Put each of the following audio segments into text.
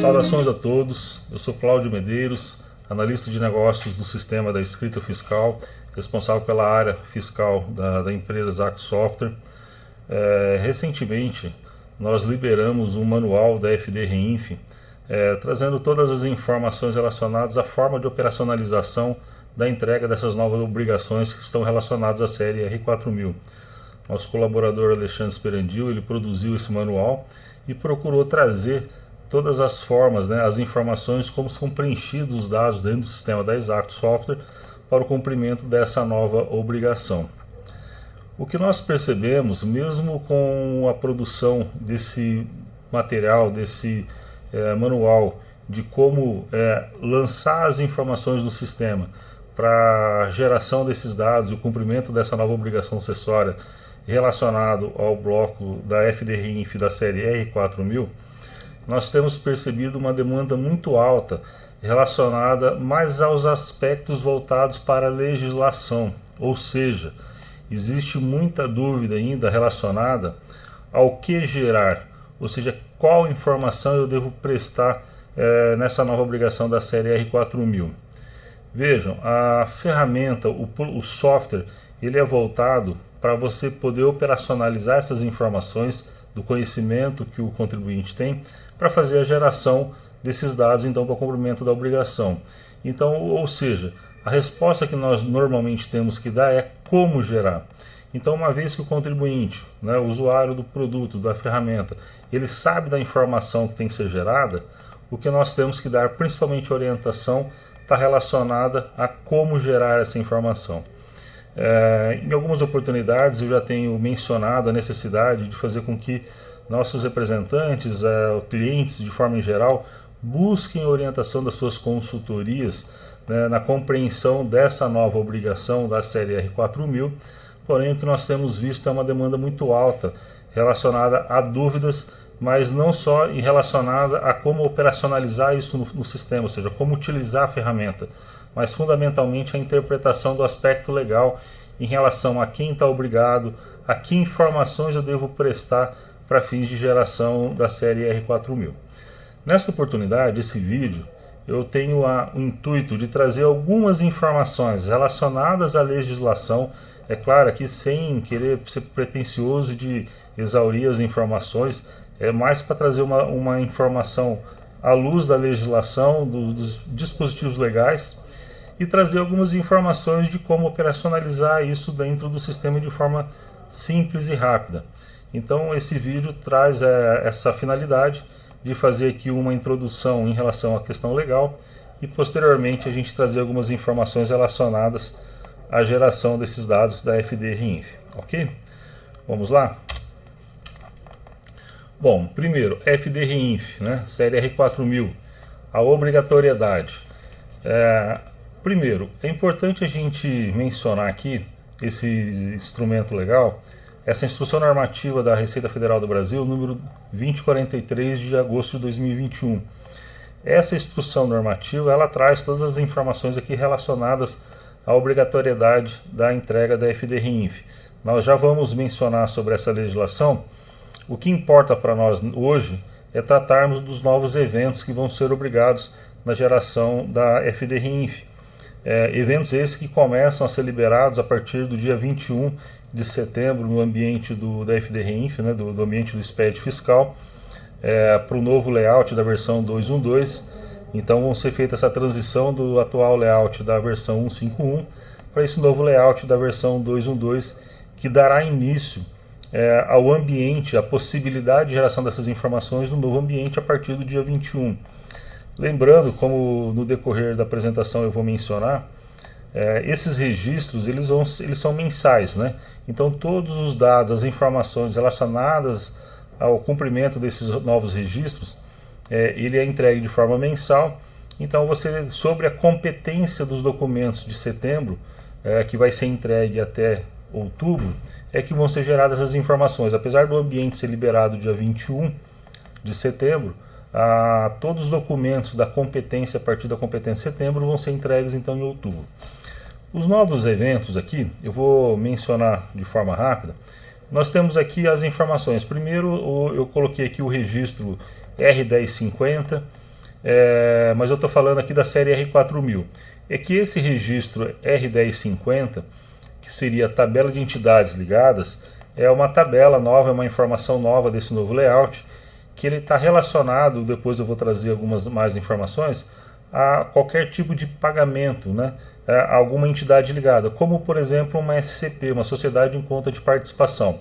Saudações a todos, eu sou Cláudio Medeiros, analista de negócios do sistema da escrita fiscal, responsável pela área fiscal da empresa Exact Software. Recentemente nós liberamos um manual da FD Reinf, trazendo todas as informações relacionadas à forma de operacionalização da entrega dessas novas obrigações que estão relacionadas à série R4000. Nosso colaborador Alexandre Sperandil, ele produziu esse manual e procurou trazer todas as formas, as informações, como são preenchidos os dados dentro do sistema da Exact Software para o cumprimento dessa nova obrigação. O que nós percebemos, mesmo com a produção desse material, desse manual, de como lançar as informações do sistema para a geração desses dados e o cumprimento dessa nova obrigação acessória relacionado ao bloco da FD Reinf da série R4000, nós temos percebido uma demanda muito alta relacionada mais aos aspectos voltados para a legislação, ou seja, existe muita dúvida ainda relacionada ao que gerar, ou seja, qual informação eu devo prestar nessa nova obrigação da série R4000. Vejam, a ferramenta, o software, ele é voltado para você poder operacionalizar essas informações do conhecimento que o contribuinte tem para fazer a geração desses dados então para o cumprimento da obrigação. Então, ou seja, a resposta que nós normalmente temos que dar é como gerar. Então, uma vez que o contribuinte, o usuário do produto, da ferramenta, ele sabe da informação que tem que ser gerada, o que nós temos que dar, principalmente orientação, está relacionada a como gerar essa informação. Em algumas oportunidades eu já tenho mencionado a necessidade de fazer com que nossos representantes, clientes de forma em geral, busquem orientação das suas consultorias na compreensão dessa nova obrigação da série R4000, porém o que nós temos visto é uma demanda muito alta relacionada a dúvidas, mas não só relacionada a como operacionalizar isso no sistema, ou seja, como utilizar a ferramenta, mas fundamentalmente a interpretação do aspecto legal em relação a quem está obrigado, a que informações eu devo prestar para fins de geração da série R4000. Nesta oportunidade, esse vídeo, eu tenho o intuito de trazer algumas informações relacionadas à legislação, é claro, aqui sem querer ser pretensioso de exaurir as informações, é mais para trazer uma informação à luz da legislação, dos dispositivos legais, e trazer algumas informações de como operacionalizar isso dentro do sistema de forma simples e rápida. Então esse vídeo traz essa finalidade de fazer aqui uma introdução em relação à questão legal e posteriormente a gente trazer algumas informações relacionadas à geração desses dados da FD Reinf, ok? Vamos lá? Bom, primeiro, FD Reinf, série R4000, a obrigatoriedade. Primeiro, é importante a gente mencionar aqui esse instrumento legal, essa instrução normativa da Receita Federal do Brasil, número 2043 de agosto de 2021. Essa instrução normativa, ela traz todas as informações aqui relacionadas à obrigatoriedade da entrega da FD Reinf. Nós já vamos mencionar sobre essa legislação. O que importa para nós hoje é tratarmos dos novos eventos que vão ser obrigados na geração da FD Reinf. Eventos esses que começam a ser liberados a partir do dia 21 de setembro no ambiente da FD Reinf, do ambiente do SPED fiscal, para o novo layout da versão 2.1.2. Então vão ser feita essa transição do atual layout da versão 1.5.1 para esse novo layout da versão 2.1.2, que dará início ao ambiente, a possibilidade de geração dessas informações no novo ambiente a partir do dia 21. Lembrando, como no decorrer da apresentação eu vou mencionar, esses registros eles são mensais, Então todos os dados, as informações relacionadas ao cumprimento desses novos registros, ele é entregue de forma mensal. Então sobre a competência dos documentos de setembro, que vai ser entregue até outubro, é que vão ser geradas as informações. Apesar do ambiente ser liberado dia 21 de setembro, todos os documentos da competência a partir da competência de setembro vão ser entregues então em outubro. Os novos eventos aqui, eu vou mencionar de forma rápida. Nós temos aqui as informações. Primeiro eu coloquei aqui o registro R1050, mas eu estou falando aqui da série R4000. É que esse registro R1050, que seria a tabela de entidades ligadas, é uma tabela nova, é uma informação nova desse novo layout, que ele está relacionado, depois eu vou trazer algumas mais informações, a qualquer tipo de pagamento, né? A alguma entidade ligada, como por exemplo uma SCP, uma Sociedade em Conta de Participação.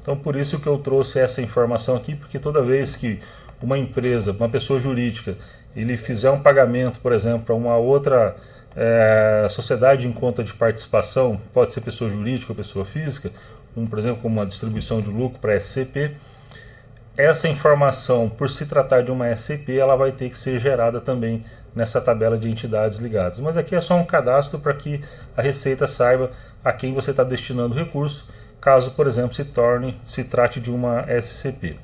Então por isso que eu trouxe essa informação aqui, porque toda vez que uma empresa, uma pessoa jurídica, ele fizer um pagamento, por exemplo, para uma outra sociedade em conta de participação, pode ser pessoa jurídica ou pessoa física, por exemplo, como uma distribuição de lucro para SCP, essa informação, por se tratar de uma SCP, ela vai ter que ser gerada também nessa tabela de entidades ligadas. Mas aqui é só um cadastro para que a Receita saiba a quem você está destinando o recurso, caso, por exemplo, se trate de uma SCP.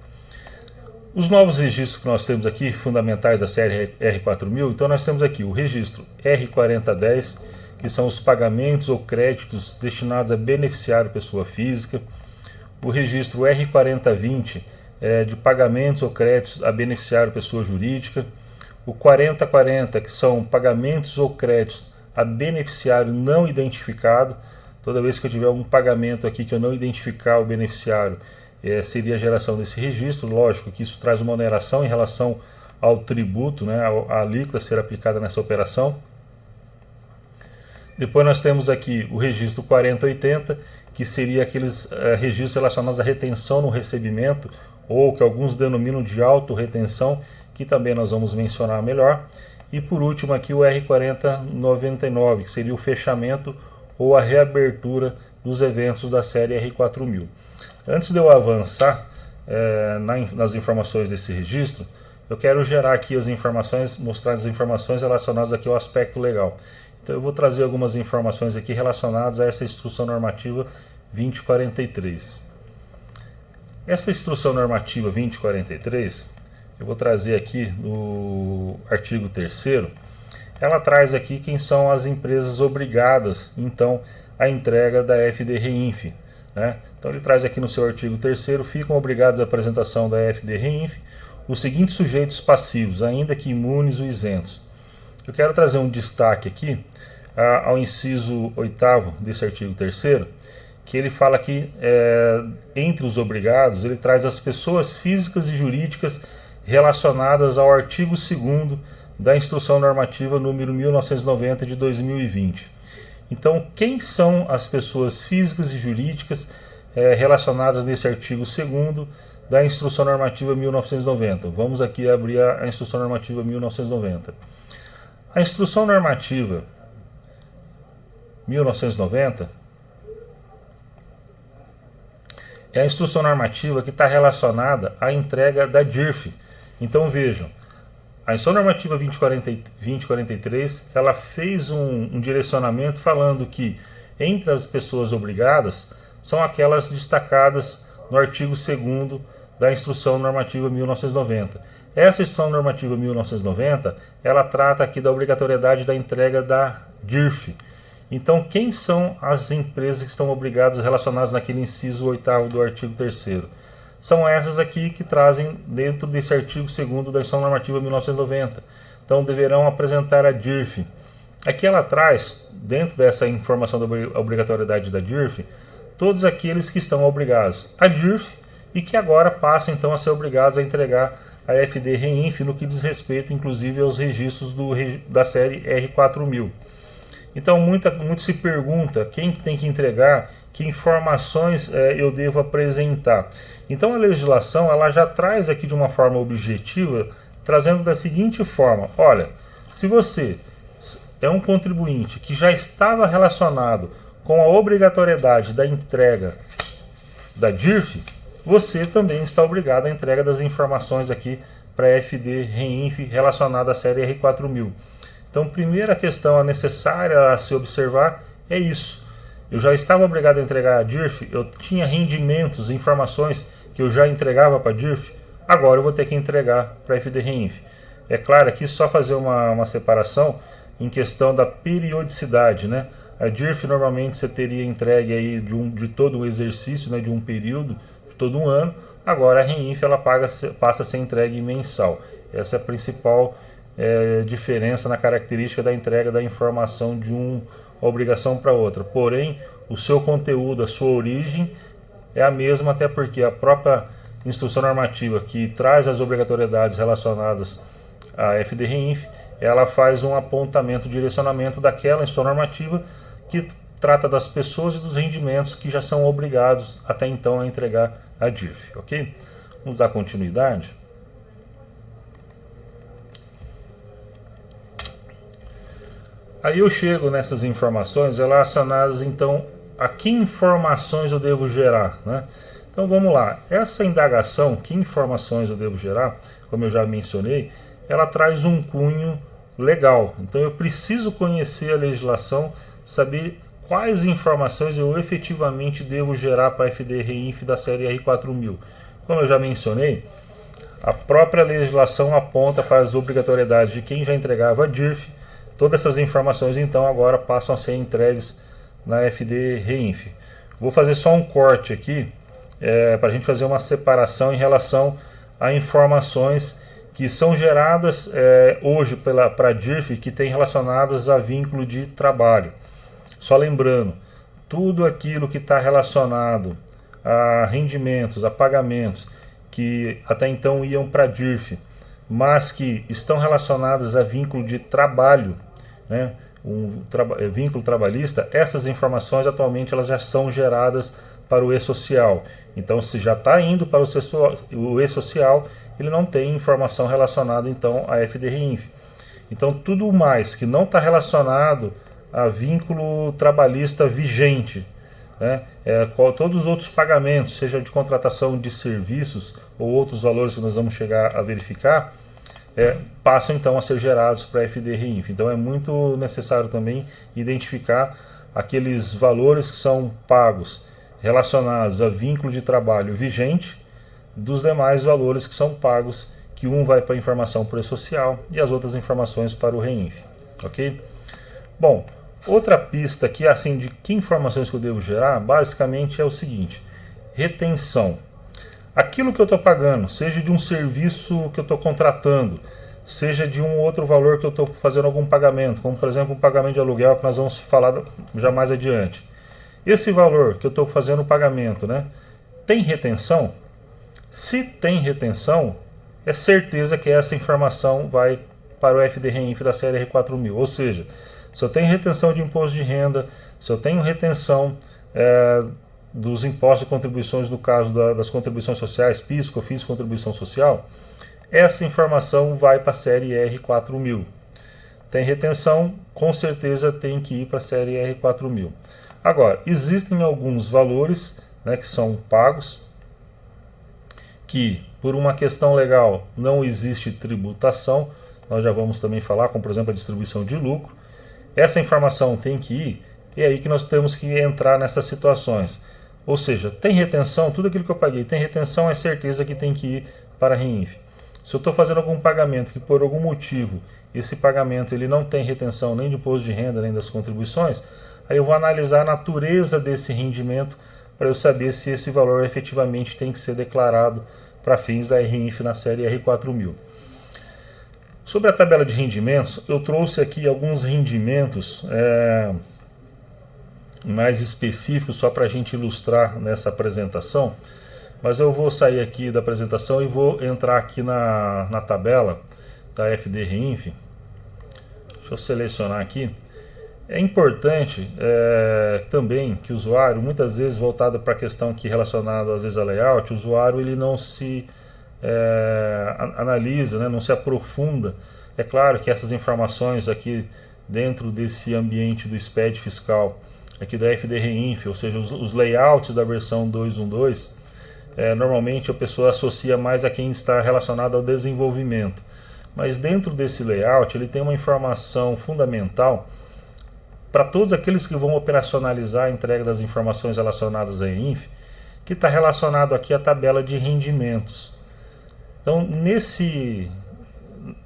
Os novos registros que nós temos aqui, fundamentais da série R4000, então nós temos aqui o registro R4010, que são os pagamentos ou créditos destinados a beneficiário pessoa física, o registro R4020, de pagamentos ou créditos a beneficiário pessoa jurídica, o 4040, que são pagamentos ou créditos a beneficiário não identificado. Toda vez que eu tiver um pagamento aqui que eu não identificar o beneficiário, seria a geração desse registro. Lógico que isso traz uma oneração em relação ao tributo, né, a alíquota a ser aplicada nessa operação. Depois nós temos aqui o registro 4080, que seria aqueles registros relacionados à retenção no recebimento, ou que alguns denominam de autorretenção, que também nós vamos mencionar melhor. E por último aqui o R4099, que seria o fechamento ou a reabertura dos eventos da série R4000. Antes de eu avançar nas informações desse registro, eu quero gerar aqui as informações, mostrar as informações relacionadas aqui ao aspecto legal. Então eu vou trazer algumas informações aqui relacionadas a essa instrução normativa 2043. Essa instrução normativa 2043, eu vou trazer aqui no artigo 3º, ela traz aqui quem são as empresas obrigadas, então, à entrega da FD-REINF, né? Então ele traz aqui no seu artigo 3º, ficam obrigados à apresentação da FD-REINF os seguintes sujeitos passivos, ainda que imunes ou isentos. Eu quero trazer um destaque aqui ao inciso 8º desse artigo 3º, que ele fala que entre os obrigados, ele traz as pessoas físicas e jurídicas relacionadas ao artigo 2º da Instrução Normativa número 1990 de 2020. Então, quem são as pessoas físicas e jurídicas relacionadas nesse artigo 2º da Instrução Normativa 1990? Vamos aqui abrir a Instrução Normativa 1990. A Instrução Normativa 1990 é a instrução normativa que está relacionada à entrega da DIRF. Então vejam, a Instrução Normativa 2043 ela fez um direcionamento falando que entre as pessoas obrigadas são aquelas destacadas no artigo 2º da Instrução Normativa 1990. Essa Instrução Normativa 1990 ela trata aqui da obrigatoriedade da entrega da DIRF. Então, quem são as empresas que estão obrigadas relacionadas naquele inciso 8º do artigo 3º? São essas aqui que trazem dentro desse artigo 2º da Instrução Normativa 1990. Então, deverão apresentar a DIRF. Aqui ela traz, dentro dessa informação da obrigatoriedade da DIRF, todos aqueles que estão obrigados à DIRF e que agora passam então a ser obrigados a entregar a FD-REINF no que diz respeito, inclusive, aos registros da série R4000. Então, muito se pergunta quem tem que entregar, que informações eu devo apresentar. Então, a legislação ela já traz aqui de uma forma objetiva, trazendo da seguinte forma: olha, se você é um contribuinte que já estava relacionado com a obrigatoriedade da entrega da DIRF, você também está obrigado à entrega das informações aqui para a FD-REINF relacionada à série R4000. Então, primeira questão necessária a se observar é isso. Eu já estava obrigado a entregar a DIRF, eu tinha rendimentos, informações que eu já entregava para a DIRF, agora eu vou ter que entregar para a FD-REINF. É claro aqui só fazer uma separação em questão da periodicidade, né? A DIRF normalmente você teria entregue aí de todo o exercício, né, de um período, de todo um ano. Agora a REINF ela passa a ser entregue mensal. Essa é a principal diferença na característica da entrega da informação de uma obrigação para outra. Porém, o seu conteúdo, a sua origem é a mesma, até porque a própria instrução normativa que traz as obrigatoriedades relacionadas à FDRINF, ela faz um apontamento, direcionamento daquela instrução normativa que trata das pessoas e dos rendimentos que já são obrigados até então a entregar a DIRF, ok? Vamos dar continuidade. Aí eu chego nessas informações relacionadas então a que informações eu devo gerar, né? Então vamos lá, essa indagação, que informações eu devo gerar, como eu já mencionei, ela traz um cunho legal. Então eu preciso conhecer a legislação, saber quais informações eu efetivamente devo gerar para a FDRINF da série R4000. Como eu já mencionei, a própria legislação aponta para as obrigatoriedades de quem já entregava a DIRF. Todas essas informações então agora passam a ser entregues na FDRINF. Vou fazer só um corte aqui para a gente fazer uma separação em relação a informações que são geradas hoje para a DIRF que tem relacionadas a vínculo de trabalho. Só lembrando, tudo aquilo que está relacionado a rendimentos, a pagamentos, que até então iam para a DIRF, mas que estão relacionadas a vínculo de trabalho, né, vínculo trabalhista, essas informações atualmente elas já são geradas para o e-social. Então, se já está indo para o e-social, ele não tem informação relacionada então à FDRINF. Então, tudo mais que não está relacionado a vínculo trabalhista vigente, né, todos os outros pagamentos, seja de contratação de serviços ou outros valores que nós vamos chegar a verificar, passam então a ser gerados para a FDRINF. Então é muito necessário também identificar aqueles valores que são pagos relacionados a vínculo de trabalho vigente dos demais valores que são pagos, que um vai para a informação por e-social e as outras informações para o REINF, ok? Bom, outra pista aqui, assim, de que informações que eu devo gerar, basicamente é o seguinte: retenção. Aquilo que eu estou pagando, seja de um serviço que eu estou contratando, seja de um outro valor que eu estou fazendo algum pagamento, como por exemplo um pagamento de aluguel que nós vamos falar já mais adiante. Esse valor que eu estou fazendo o pagamento, né, tem retenção? Se tem retenção, é certeza que essa informação vai para o FDRINF da série R4000. Ou seja, se eu tenho retenção de imposto de renda, se eu tenho retenção dos impostos e contribuições, no caso das contribuições sociais, PIS, COFINS, contribuição social, essa informação vai para a série R4000. Tem retenção, com certeza tem que ir para a série R4000. Agora, existem alguns valores, né, que são pagos, que por uma questão legal não existe tributação, nós já vamos também falar, como por exemplo a distribuição de lucro. Essa informação tem que ir, e é aí que nós temos que entrar nessas situações. Ou seja, tem retenção, tudo aquilo que eu paguei tem retenção, é certeza que tem que ir para a REINF. Se eu estou fazendo algum pagamento que por algum motivo esse pagamento ele não tem retenção nem de imposto de renda nem das contribuições, aí eu vou analisar a natureza desse rendimento para eu saber se esse valor efetivamente tem que ser declarado para fins da REINF na série R4000. Sobre a tabela de rendimentos, eu trouxe aqui alguns rendimentos mais específicos só para a gente ilustrar nessa apresentação, mas eu vou sair aqui da apresentação e vou entrar aqui na tabela da FDRINF. Deixa eu selecionar aqui. É importante também que o usuário, muitas vezes voltado para a questão aqui relacionada às vezes a layout, o usuário ele não se analisa, né, não se aprofunda. É claro que essas informações aqui dentro desse ambiente do SPED fiscal aqui da FDRINF, ou seja, os layouts da versão 2.1.2, normalmente a pessoa associa mais a quem está relacionado ao desenvolvimento. Mas dentro desse layout ele tem uma informação fundamental para todos aqueles que vão operacionalizar a entrega das informações relacionadas à REINF, que está relacionado aqui à tabela de rendimentos. Então, nesse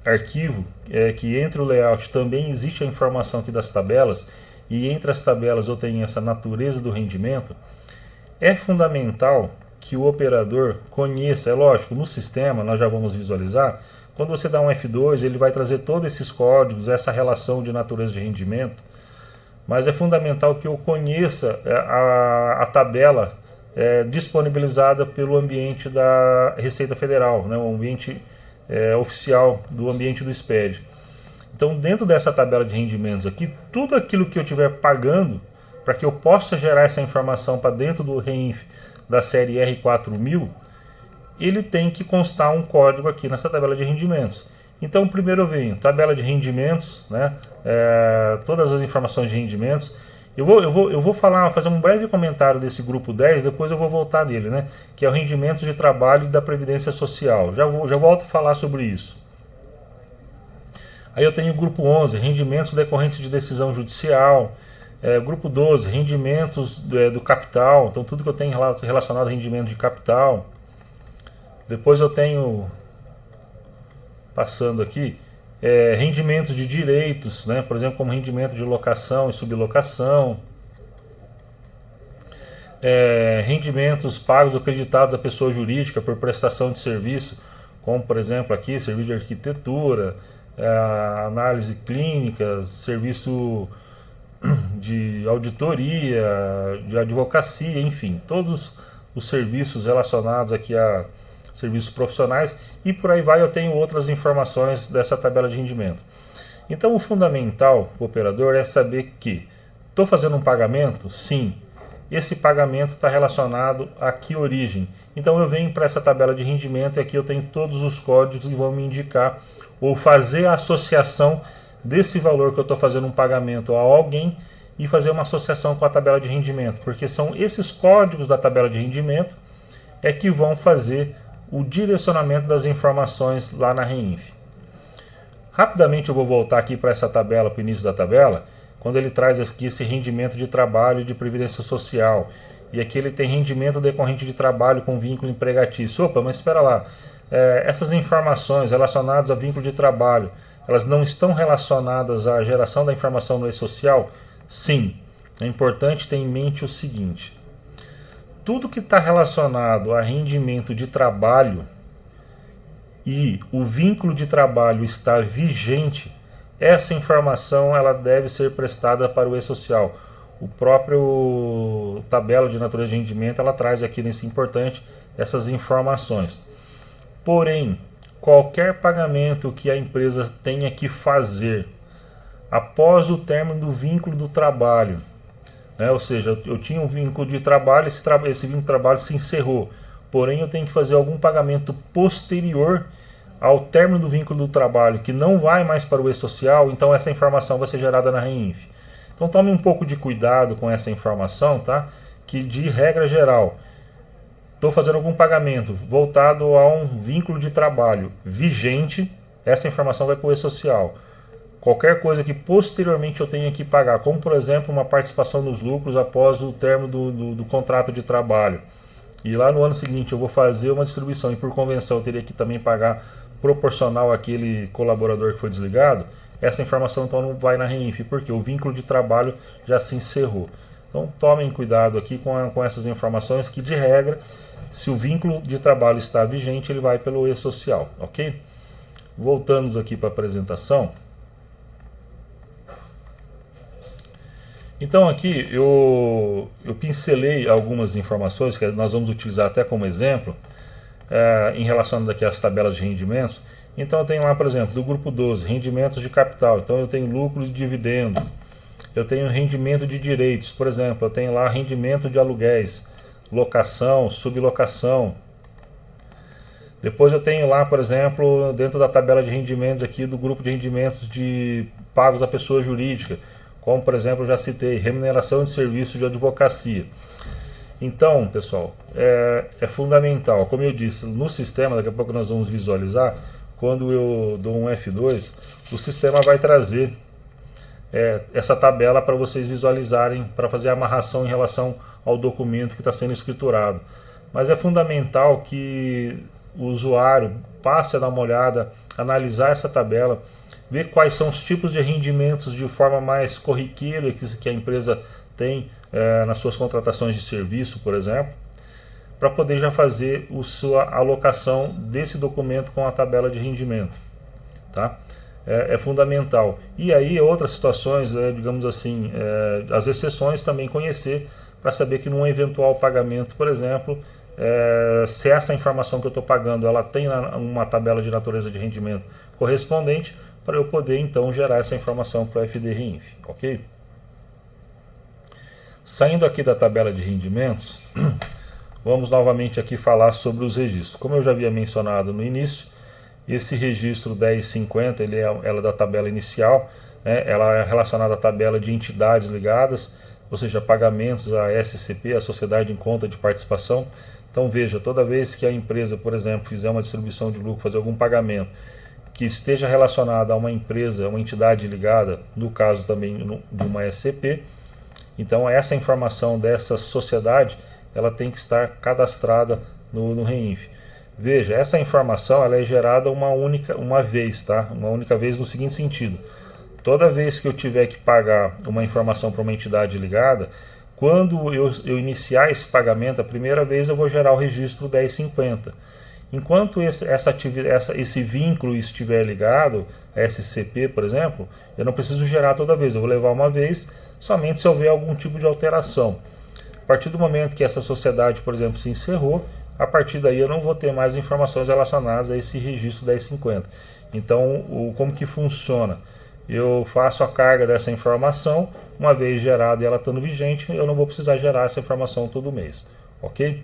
arquivo, que entre o layout também existe a informação aqui das tabelas, e entre as tabelas eu tenho essa natureza do rendimento, é fundamental que o operador conheça, é lógico, no sistema nós já vamos visualizar, Quando você dá um F2, ele vai trazer todos esses códigos, essa relação de natureza de rendimento, mas é fundamental que eu conheça a tabela disponibilizada pelo ambiente da Receita Federal, né, o ambiente oficial do ambiente do SPED. Então, dentro dessa tabela de rendimentos aqui, tudo aquilo que eu estiver pagando, para que eu possa gerar essa informação para dentro do REINF da série R4000, ele tem que constar um código aqui nessa tabela de rendimentos. Então, primeiro eu venho, tabela de rendimentos, né, todas as informações de rendimentos. Eu vou fazer um breve comentário desse grupo 10, depois eu vou voltar nele, né, que é o rendimentos de trabalho da Previdência Social. Já volto a falar sobre isso. Aí eu tenho o grupo 11, rendimentos decorrentes de decisão judicial. Grupo 12, rendimentos do capital. Então tudo que eu tenho relacionado a rendimento de capital. Depois eu tenho, passando aqui, rendimentos de direitos, né? Por exemplo, como rendimento de locação e sublocação. Rendimentos pagos ou acreditados à pessoa jurídica por prestação de serviço, como por exemplo aqui, serviço de arquitetura, análise clínica, serviço de auditoria, de advocacia, enfim, todos os serviços relacionados aqui a serviços profissionais, e por aí vai. Eu tenho outras informações dessa tabela de rendimento. Então o fundamental para o operador é saber que estou fazendo um pagamento? Sim. Esse pagamento está relacionado a que origem? Então eu venho para essa tabela de rendimento e aqui eu tenho todos os códigos que vão me indicar ou fazer a associação desse valor que eu estou fazendo um pagamento a alguém e fazer uma associação com a tabela de rendimento, porque são esses códigos da tabela de rendimento que vão fazer o direcionamento das informações lá na REINF. Rapidamente eu vou voltar aqui para essa tabela, para o início da tabela, quando ele traz aqui esse rendimento de trabalho de previdência social, e aqui ele tem rendimento decorrente de trabalho com vínculo empregatício. Opa, mas espera lá, essas informações relacionadas a vínculo de trabalho, elas não estão relacionadas à geração da informação no e-social? Sim. É importante ter em mente o seguinte: tudo que está relacionado a rendimento de trabalho e o vínculo de trabalho está vigente, essa informação ela deve ser prestada para o e-social. O próprio tabela de natureza de rendimento ela traz aqui nesse importante essas informações. Porém, qualquer pagamento que a empresa tenha que fazer após o término do vínculo do trabalho, né? Ou seja, eu tinha um vínculo de trabalho, esse vínculo de trabalho se encerrou, porém eu tenho que fazer algum pagamento posterior ao término do vínculo do trabalho, que não vai mais para o e-social, então essa informação vai ser gerada na REINF. Então tome um pouco de cuidado com essa informação, tá? Que de regra geral, estou fazendo algum pagamento voltado a um vínculo de trabalho vigente, essa informação vai para o e-social. Qualquer coisa que posteriormente eu tenha que pagar, como por exemplo uma participação nos lucros após o término do contrato de trabalho, e lá no ano seguinte eu vou fazer uma distribuição e por convenção eu teria que também pagar proporcional àquele colaborador que foi desligado, essa informação então não vai na REINF, porque o vínculo de trabalho já se encerrou. Então tomem cuidado aqui com essas informações, que de regra, se o vínculo de trabalho está vigente, ele vai pelo e-social, ok? Voltamos aqui para a apresentação. Então aqui eu pincelei algumas informações que nós vamos utilizar até como exemplo, em relação aqui às tabelas de rendimentos. Então eu tenho lá, por exemplo, do grupo 12, rendimentos de capital. Então eu tenho lucros e dividendo. Eu tenho rendimento de direitos, por exemplo, eu tenho lá rendimento de aluguéis, locação, sublocação. Depois eu tenho lá, por exemplo, dentro da tabela de rendimentos aqui do grupo de rendimentos de pagos à pessoa jurídica, como por exemplo eu já citei, remuneração de serviços de advocacia. Então, pessoal, é fundamental, como eu disse, no sistema, daqui a pouco nós vamos visualizar, quando eu dou um F2, o sistema vai trazer essa tabela para vocês visualizarem, para fazer a amarração em relação ao documento que está sendo escriturado. Mas é fundamental que o usuário passe a dar uma olhada, analisar essa tabela, ver quais são os tipos de rendimentos de forma mais corriqueira que a empresa tem nas suas contratações de serviço, por exemplo, para poder já fazer a sua alocação desse documento com a tabela de rendimento. tá? É fundamental. E aí outras situações, digamos assim, as exceções também conhecer, para saber que num eventual pagamento, por exemplo, se essa informação que eu estou pagando ela tem uma tabela de natureza de rendimento correspondente, para eu poder então gerar essa informação para o FD-REINF, ok? Saindo aqui da tabela de rendimentos, vamos novamente aqui falar sobre os registros. Como eu já havia mencionado no início, esse registro 1050 ela é da tabela inicial, né? Ela é relacionada à tabela de entidades ligadas, ou seja, pagamentos à SCP, a Sociedade em Conta de Participação. Então veja, toda vez que a empresa, por exemplo, fizer uma distribuição de lucro, fazer algum pagamento que esteja relacionado a uma empresa, uma entidade ligada, no caso também de uma SCP, então essa informação dessa sociedade ela tem que estar cadastrada no REINF. Veja, essa informação ela é gerada uma vez, tá? Uma única vez no seguinte sentido: toda vez que eu tiver que pagar uma informação para uma entidade ligada, quando eu iniciar esse pagamento, a primeira vez eu vou gerar o registro 1050. Enquanto esse vínculo estiver ligado, a SCP, por exemplo, eu não preciso gerar toda vez, eu vou levar uma vez, somente se houver algum tipo de alteração. A partir do momento que essa sociedade, por exemplo, se encerrou, a partir daí eu não vou ter mais informações relacionadas a esse registro 1050. Então, como que funciona? Eu faço a carga dessa informação, uma vez gerada e ela estando vigente, eu não vou precisar gerar essa informação todo mês, ok?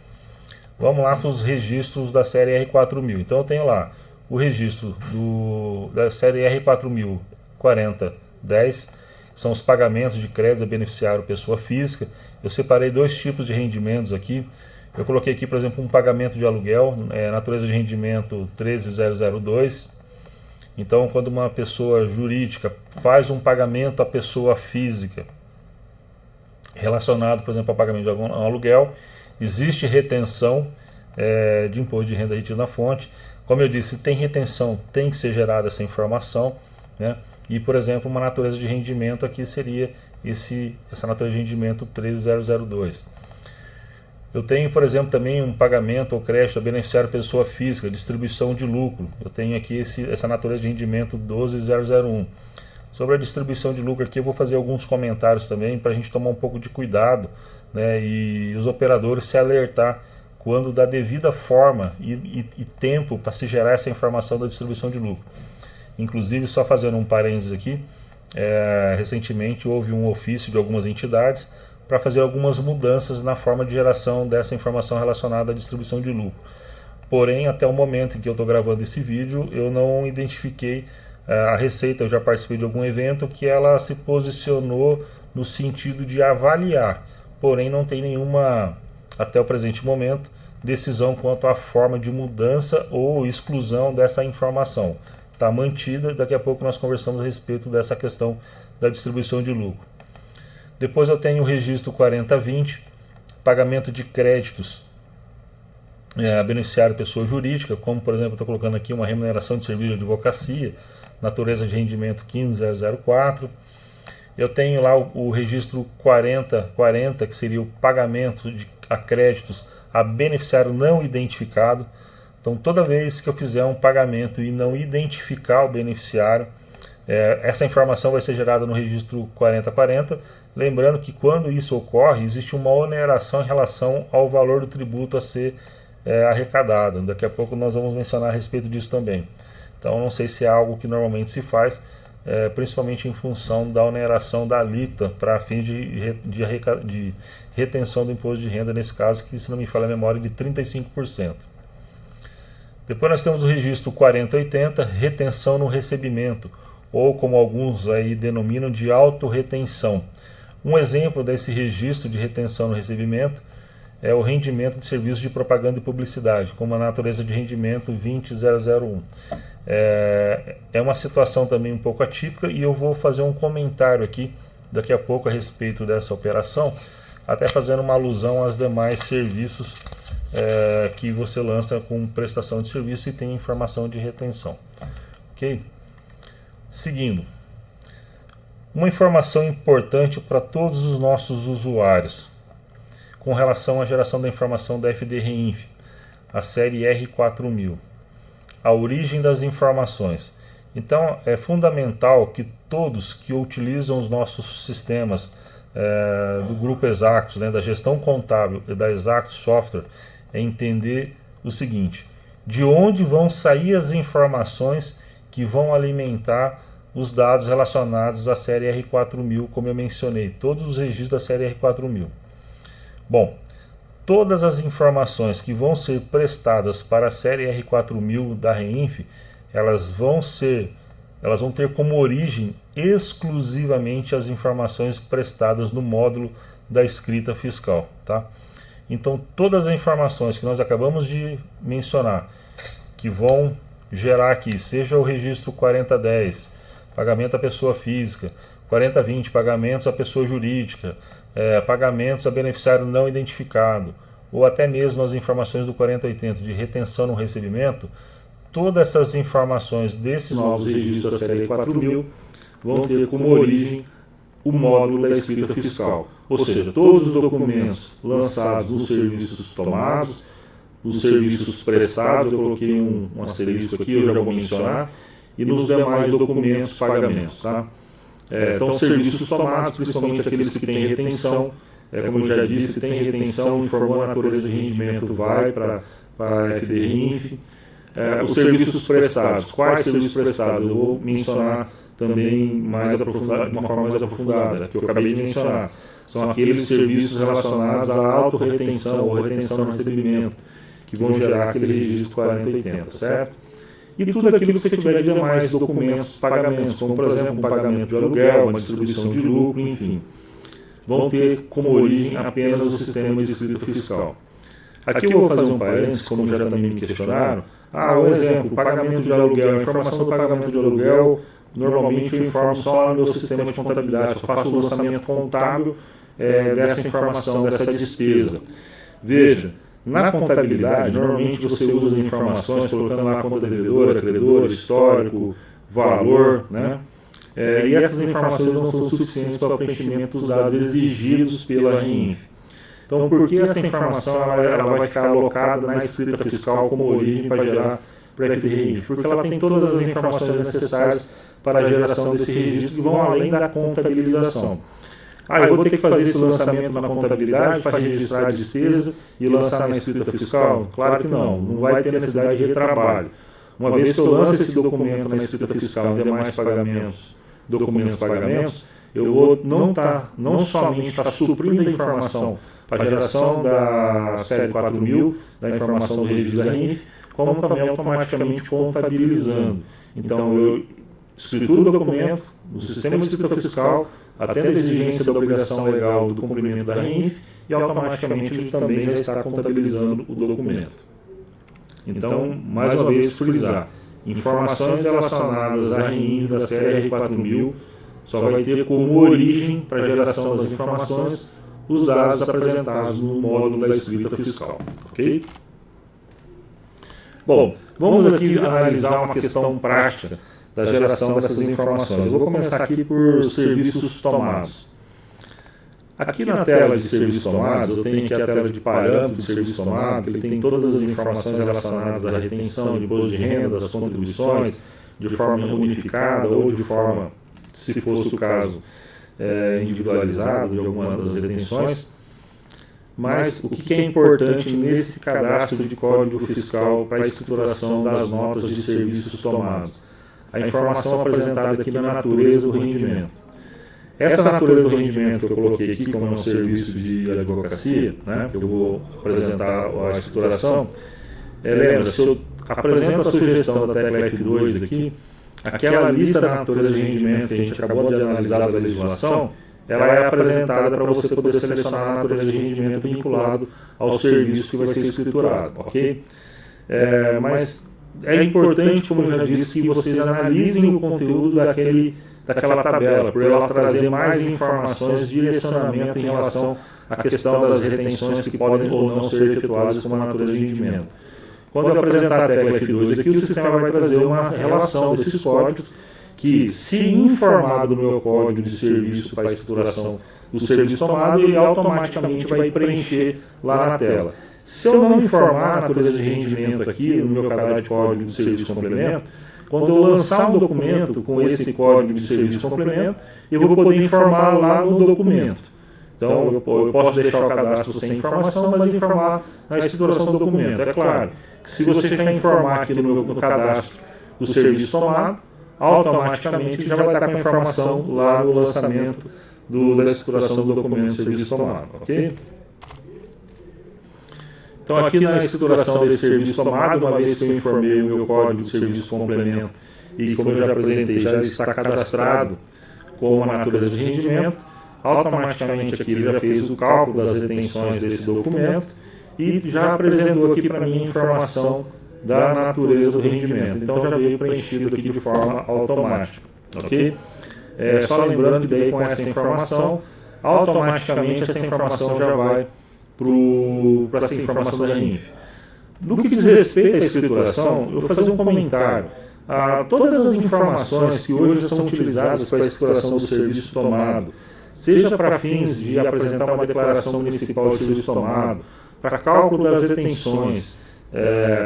Vamos lá para os registros da série R4000. Então eu tenho lá o registro da série R4000 4010, são os pagamentos de crédito a beneficiário pessoa física. Eu separei dois tipos de rendimentos aqui. Eu coloquei aqui, por exemplo, um pagamento de aluguel, natureza de rendimento 13002. Então, quando uma pessoa jurídica faz um pagamento à pessoa física relacionado, por exemplo, ao pagamento de algum aluguel, existe retenção de imposto de renda retido na fonte. Como eu disse, se tem retenção, tem que ser gerada essa informação, né? E, por exemplo, uma natureza de rendimento aqui seria essa natureza de rendimento 13002. Eu tenho, por exemplo, também um pagamento ou crédito a beneficiário pessoa física, distribuição de lucro. Eu tenho aqui essa natureza de rendimento 12001. Sobre a distribuição de lucro aqui eu vou fazer alguns comentários também para a gente tomar um pouco de cuidado, né, e os operadores se alertar quando dá devida forma e tempo para se gerar essa informação da distribuição de lucro. Inclusive, só fazendo um parênteses aqui, recentemente houve um ofício de algumas entidades para fazer algumas mudanças na forma de geração dessa informação relacionada à distribuição de lucro. Porém, até o momento em que eu estou gravando esse vídeo, eu não identifiquei a Receita. Eu já participei de algum evento que ela se posicionou no sentido de avaliar, porém não tem nenhuma, até o presente momento, decisão quanto à forma de mudança ou exclusão dessa informação. Está mantida, daqui a pouco nós conversamos a respeito dessa questão da distribuição de lucro. Depois eu tenho o registro 4020, pagamento de créditos a beneficiário pessoa jurídica, como por exemplo eu estou colocando aqui uma remuneração de serviço de advocacia, natureza de rendimento 15004. Eu tenho lá o registro 4040, que seria o pagamento a créditos a beneficiário não identificado. Então toda vez que eu fizer um pagamento e não identificar o beneficiário, essa informação vai ser gerada no registro 4040, lembrando que quando isso ocorre, existe uma oneração em relação ao valor do tributo a ser arrecadado. Daqui a pouco nós vamos mencionar a respeito disso também. Então não sei se é algo que normalmente se faz, principalmente em função da oneração da alíquota para fins de retenção do imposto de renda, nesse caso, que se não me falha a memória, de 35%. Depois nós temos o registro 4080, retenção no recebimento, ou como alguns aí denominam de autorretenção. Um exemplo desse registro de retenção no recebimento é o rendimento de serviços de propaganda e publicidade, com uma natureza de rendimento 20001. É uma situação também um pouco atípica e eu vou fazer um comentário aqui daqui a pouco a respeito dessa operação, até fazendo uma alusão aos demais serviços que você lança com prestação de serviço e tem informação de retenção. Ok? Seguindo, uma informação importante para todos os nossos usuários com relação à geração da informação da FD-REINF, a série R4000. A origem das informações. Então é fundamental que todos que utilizam os nossos sistemas do grupo Exactus, né, da gestão contábil e da Exactus Software, entender o seguinte: de onde vão sair as informações que vão alimentar os dados relacionados à série R4000, como eu mencionei, todos os registros da série R4000. Bom, todas as informações que vão ser prestadas para a série R4000 da REINF, elas vão ter como origem exclusivamente as informações prestadas no módulo da escrita fiscal, tá? Então, todas as informações que nós acabamos de mencionar, que vão gerar aqui, seja o registro 4010, pagamento à pessoa física, 4020, pagamentos à pessoa jurídica, pagamentos a beneficiário não identificado, ou até mesmo as informações do 4080 de retenção no recebimento, todas essas informações desses novos registros da série 4000 vão ter como origem o módulo da escrita fiscal. Ou seja, todos os documentos lançados nos serviços tomados, nos serviços prestados, eu coloquei um asterisco aqui, eu já vou mencionar, e nos demais documentos, pagamentos. Tá? Então, serviços tomados, principalmente aqueles que têm retenção, como eu já disse, se tem retenção, informou a natureza de rendimento, vai para a FD-RINF. Os serviços prestados, quais serviços prestados? Eu vou mencionar também de uma forma mais aprofundada, que eu acabei de mencionar. São aqueles serviços relacionados à autorretenção ou retenção no recebimento, que vão gerar aquele registro 4080, certo? E tudo aquilo que você tiver de demais documentos, pagamentos, como por exemplo um pagamento de aluguel, uma distribuição de lucro, enfim, vão ter como origem apenas o sistema de escrita fiscal. Aqui eu vou fazer um parênteses, como já também me questionaram. Um exemplo, pagamento de aluguel, informação do pagamento de aluguel, normalmente eu informo só no meu sistema de contabilidade, só faço o lançamento contábil dessa informação, dessa despesa. Veja, na contabilidade, normalmente você usa as informações colocando lá a conta devedora, credor, histórico, valor, né? E essas informações não são suficientes para o preenchimento dos dados exigidos pela REINF. Então, por que essa informação ela vai ficar alocada na escrita fiscal como origem para gerar para a FD-REINF? Porque ela tem todas as informações necessárias para a geração desse registro que vão além da contabilização. Eu vou ter que fazer esse lançamento na contabilidade para registrar a despesa e lançar na escrita fiscal? Claro que não vai ter necessidade de retrabalho. Uma vez que eu lanço esse documento na escrita fiscal e demais pagamentos, eu vou não somente estar suprindo a informação para a geração da série 4000, da informação do registro da REINF, como também automaticamente contabilizando. Então, eu escrituro o documento no sistema de escrita fiscal, atendo a exigência da obrigação legal do cumprimento da REINF e automaticamente ele também já está contabilizando o documento. Então, mais uma vez, frisar, informações relacionadas à REINF da série R4000 só vai ter como origem para a geração das informações os dados apresentados no módulo da escrita fiscal. Ok? Bom, vamos aqui analisar uma questão prática da geração dessas informações. Eu vou começar aqui por serviços tomados. Aqui na tela de serviços tomados, eu tenho aqui a tela de parâmetro de serviço tomado, que ele tem todas as informações relacionadas à retenção de imposto de renda, das contribuições, de forma unificada ou de forma, se fosse o caso, individualizado de alguma das retenções. Mas o que é importante nesse cadastro de código fiscal para a escrituração das notas de serviços tomados? A informação apresentada aqui na natureza do rendimento. Essa natureza do rendimento que eu coloquei aqui como um serviço de advocacia, né, que eu vou apresentar a escrituração, lembra, se eu apresento a sugestão da tecla F2 aqui, aquela lista da natureza de rendimento que a gente acabou de analisar da legislação, ela é apresentada para você poder selecionar a natureza de rendimento vinculado ao serviço que vai ser escriturado, ok? Mas é importante, como eu já disse, que vocês analisem o conteúdo daquela tabela, por ela trazer mais informações de direcionamento em relação à questão das retenções que podem ou não ser efetuadas como a natureza de rendimento. Quando eu apresentar a tecla F2 aqui, o sistema vai trazer uma relação desses códigos que, se informado no meu código de serviço para a escrituração do serviço tomado, ele automaticamente vai preencher lá na tela. Se eu não informar a natureza de rendimento aqui no meu cadastro de código de serviço complemento, quando eu lançar um documento com esse código de serviço complemento, eu vou poder informar lá no documento. Então, eu posso deixar o cadastro sem informação, mas informar na escrituração do documento. É claro que se você já informar aqui no cadastro do serviço tomado, automaticamente já vai estar com a informação lá no lançamento da escrituração do documento de serviço tomado, ok? Então, aqui na escrituração desse serviço tomado, uma vez que eu informei o meu código de serviço complemento e, como eu já apresentei, já está cadastrado com a natureza de rendimento, automaticamente aqui ele já fez o cálculo das retenções desse documento e já apresentou aqui para mim a informação da natureza do rendimento. Então já veio preenchido aqui de forma automática, ok? Só lembrando que daí com essa informação, automaticamente essa informação já vai para essa informação da REINF. No que diz respeito à escrituração, eu vou fazer um comentário. Todas as informações que hoje são utilizadas para a escrituração do serviço tomado, seja para fins de apresentar uma declaração municipal de serviço tomado, para cálculo das retenções,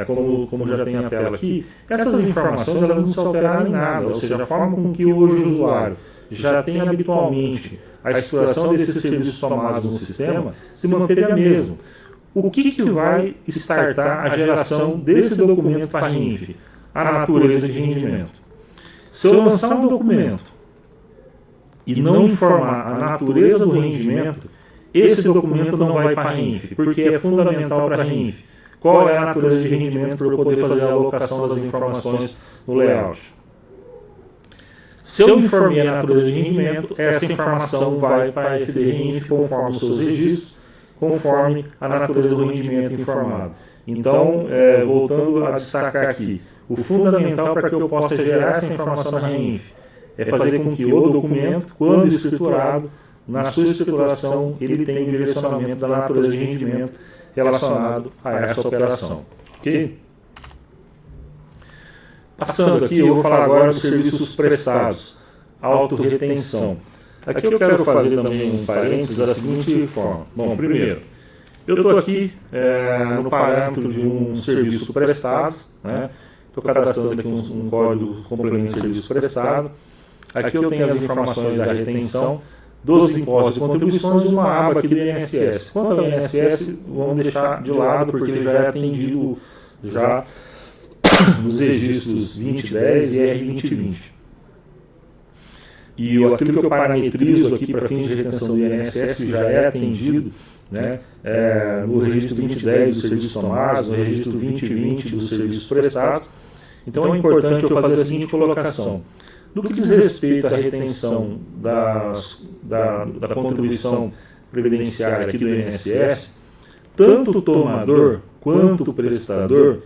como já tem a tela aqui, essas informações elas não se alteraram em nada, ou seja, a forma com que hoje o usuário já tem habitualmente a exploração desses serviços tomados no sistema se manteve a mesma. O que vai startar a geração desse documento para a REINF? A natureza de rendimento. Se eu lançar um documento e não informar a natureza do rendimento, esse documento não vai para a REINF, porque é fundamental para a REINF. Qual é a natureza de rendimento para eu poder fazer a alocação das informações no layout? Se eu informei a natureza de rendimento, essa informação vai para a FD-REINF conforme os seus registros, conforme a natureza do rendimento informado. Então, voltando a destacar aqui, o fundamental para que eu possa gerar essa informação na REINF é fazer com que o documento, quando escriturado, na sua escrituração, ele tenha o direcionamento da natureza de rendimento relacionado a essa operação. Ok? Passando aqui, eu vou falar agora dos serviços prestados, autorretenção. Aqui eu quero fazer também um parênteses da seguinte forma. Bom, primeiro, eu estou aqui no parâmetro de um serviço prestado, né? Estou cadastrando aqui um código complemento de serviço prestado. Aqui eu tenho as informações da retenção, dos impostos e contribuições e uma aba aqui do INSS. Quanto ao INSS, vamos deixar de lado porque ele já é atendido já nos registros 2010 e R2020. E aquilo que eu parametrizo aqui para fins de retenção do INSS já é atendido, né, no registro 2010 dos serviços tomados, no registro 2020 dos serviços prestados. Então é importante eu fazer a seguinte colocação. No que diz respeito à retenção da contribuição previdenciária aqui do INSS, tanto o tomador quanto o prestador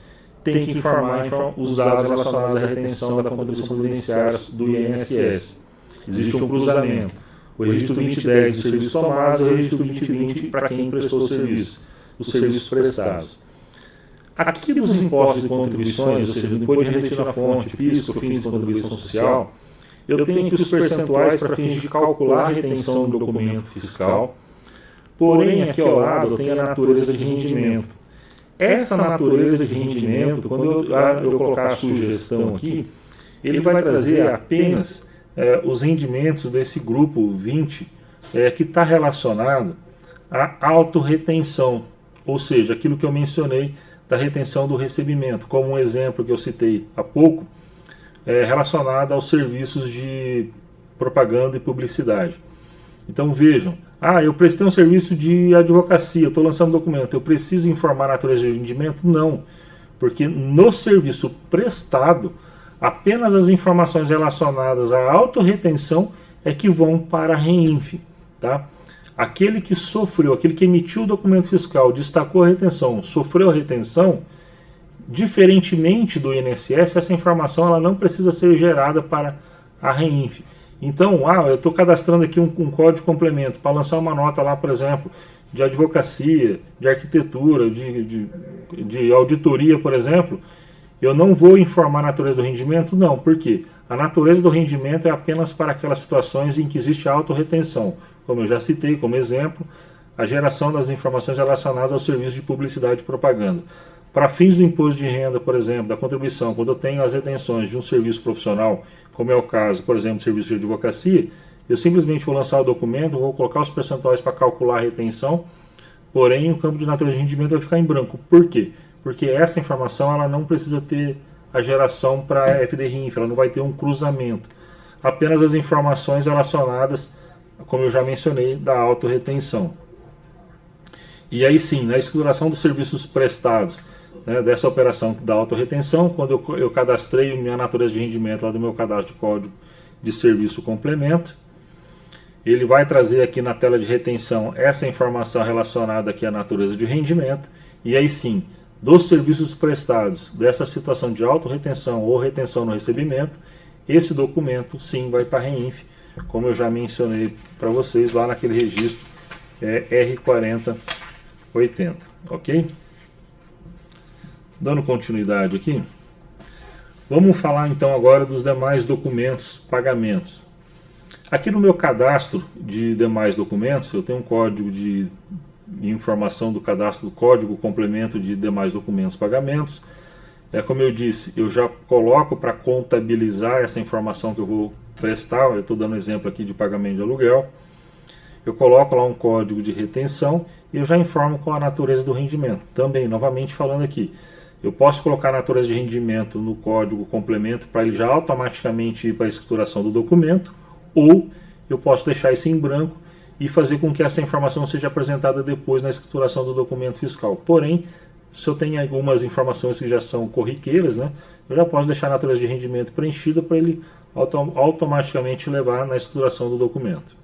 tem que informar os dados relacionados à retenção da contribuição previdenciária do INSS. Existe um cruzamento. O registro 2010 dos serviços tomados e o registro 2020 para quem prestou o serviço, os serviços prestados. Aqui dos impostos e contribuições, ou seja, do imposto de renda na fonte, PIS, COFINS e contribuição social, eu tenho aqui os percentuais para fins de calcular a retenção do documento fiscal. Porém, aqui ao lado eu tenho a natureza de rendimento. Essa natureza de rendimento, quando eu colocar a sugestão aqui, ele vai trazer apenas os rendimentos desse grupo 20 que está relacionado à autorretenção, ou seja, aquilo que eu mencionei da retenção do recebimento, como um exemplo que eu citei há pouco, relacionado aos serviços de propaganda e publicidade. Então vejam, eu prestei um serviço de advocacia, estou lançando um documento, eu preciso informar a natureza de rendimento? Não, porque no serviço prestado, apenas as informações relacionadas à autorretenção é que vão para a REINF. Tá? Aquele que sofreu, aquele que emitiu o documento fiscal, destacou a retenção, sofreu a retenção, diferentemente do INSS, essa informação ela não precisa ser gerada para a REINF. Então, eu estou cadastrando aqui um código complemento para lançar uma nota lá, por exemplo, de advocacia, de arquitetura, de auditoria, por exemplo, eu não vou informar a natureza do rendimento? Não, por quê? A natureza do rendimento é apenas para aquelas situações em que existe autorretenção, como eu já citei como exemplo, a geração das informações relacionadas ao serviço de publicidade e propaganda. Para fins do imposto de renda, por exemplo, da contribuição, quando eu tenho as retenções de um serviço profissional, como é o caso, por exemplo, do serviço de advocacia, eu simplesmente vou lançar o documento, vou colocar os percentuais para calcular a retenção, porém o campo de natureza de rendimento vai ficar em branco. Por quê? Porque essa informação ela não precisa ter a geração para a FD-RINF, ela não vai ter um cruzamento. Apenas as informações relacionadas, como eu já mencionei, da autorretenção. E aí sim, na escrituração dos serviços prestados, né, dessa operação da autorretenção, quando eu cadastrei minha natureza de rendimento lá do meu cadastro de código de serviço complemento, ele vai trazer aqui na tela de retenção essa informação relacionada aqui à natureza de rendimento, e aí sim, dos serviços prestados, dessa situação de autorretenção ou retenção no recebimento, esse documento sim vai para a REINF, como eu já mencionei para vocês lá naquele registro R4080, ok? Dando continuidade aqui, vamos falar então agora dos demais documentos, pagamentos. Aqui no meu cadastro de demais documentos, eu tenho um código de informação do cadastro do código complemento de demais documentos, pagamentos. Como eu disse, eu já coloco para contabilizar essa informação que eu vou prestar. Eu estou dando exemplo aqui de pagamento de aluguel. Eu coloco lá um código de retenção e eu já informo com a natureza do rendimento. Também, novamente falando aqui, eu posso colocar a natureza de rendimento no código complemento para ele já automaticamente ir para a escrituração do documento, ou eu posso deixar isso em branco e fazer com que essa informação seja apresentada depois na escrituração do documento fiscal. Porém, se eu tenho algumas informações que já são corriqueiras, né, eu já posso deixar a natureza de rendimento preenchida para ele automaticamente levar na escrituração do documento.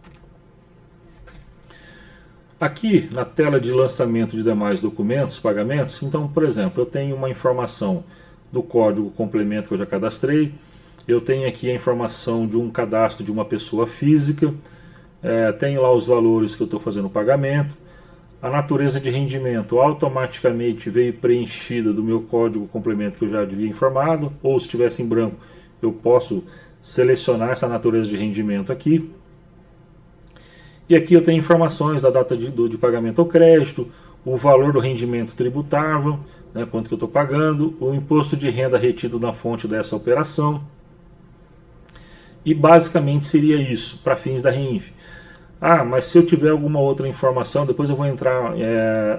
Aqui na tela de lançamento de demais documentos, pagamentos, então, por exemplo, eu tenho uma informação do código complemento que eu já cadastrei, eu tenho aqui a informação de um cadastro de uma pessoa física, tenho lá os valores que eu estou fazendo o pagamento, a natureza de rendimento automaticamente veio preenchida do meu código complemento que eu já havia informado, ou se estivesse em branco eu posso selecionar essa natureza de rendimento aqui. E aqui eu tenho informações da data de pagamento ao crédito, o valor do rendimento tributável, né, quanto que eu estou pagando, o imposto de renda retido na fonte dessa operação. E basicamente seria isso, para fins da REINF. Mas se eu tiver alguma outra informação, depois eu vou entrar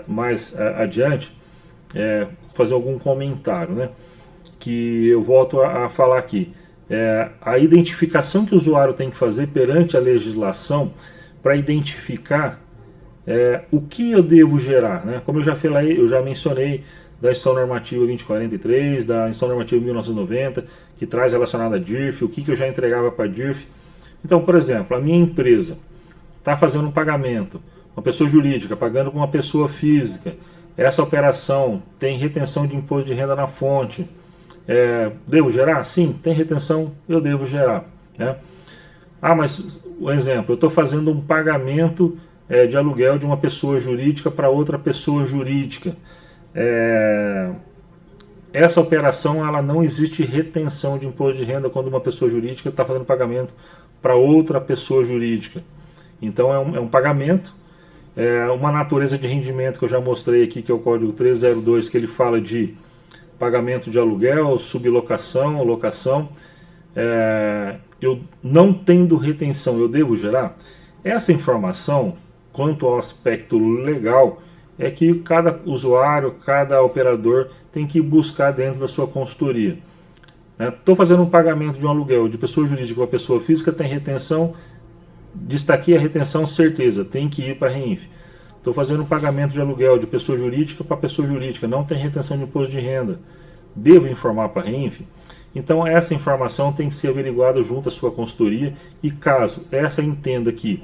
mais adiante, fazer algum comentário, né, que eu volto a falar aqui. A identificação que o usuário tem que fazer perante a legislação para identificar o que eu devo gerar, né? Como eu já falei, eu já mencionei da Instrução Normativa 2043, da Instrução Normativa 1990, que traz relacionado a DIRF, o que eu já entregava para a DIRF. Então, por exemplo, a minha empresa está fazendo um pagamento, uma pessoa jurídica pagando para uma pessoa física, essa operação tem retenção de imposto de renda na fonte, devo gerar? Sim, tem retenção, eu devo gerar, né? Mas, um exemplo, eu estou fazendo um pagamento de aluguel de uma pessoa jurídica para outra pessoa jurídica. Essa operação ela não existe retenção de imposto de renda quando uma pessoa jurídica está fazendo pagamento para outra pessoa jurídica. Então é um pagamento, uma natureza de rendimento que eu já mostrei aqui, que é o código 302, que ele fala de pagamento de aluguel, sublocação, locação. Eu não tendo retenção, eu devo gerar? Essa informação, quanto ao aspecto legal, é que cada usuário, cada operador tem que buscar dentro da sua consultoria. Estou fazendo um pagamento de um aluguel de pessoa jurídica para pessoa física, tem retenção, destaquei a retenção, certeza, tem que ir para a REINF. Estou fazendo um pagamento de aluguel de pessoa jurídica para pessoa jurídica, não tem retenção de imposto de renda, devo informar para a REINF? Então essa informação tem que ser averiguada junto à sua consultoria, e caso essa entenda que,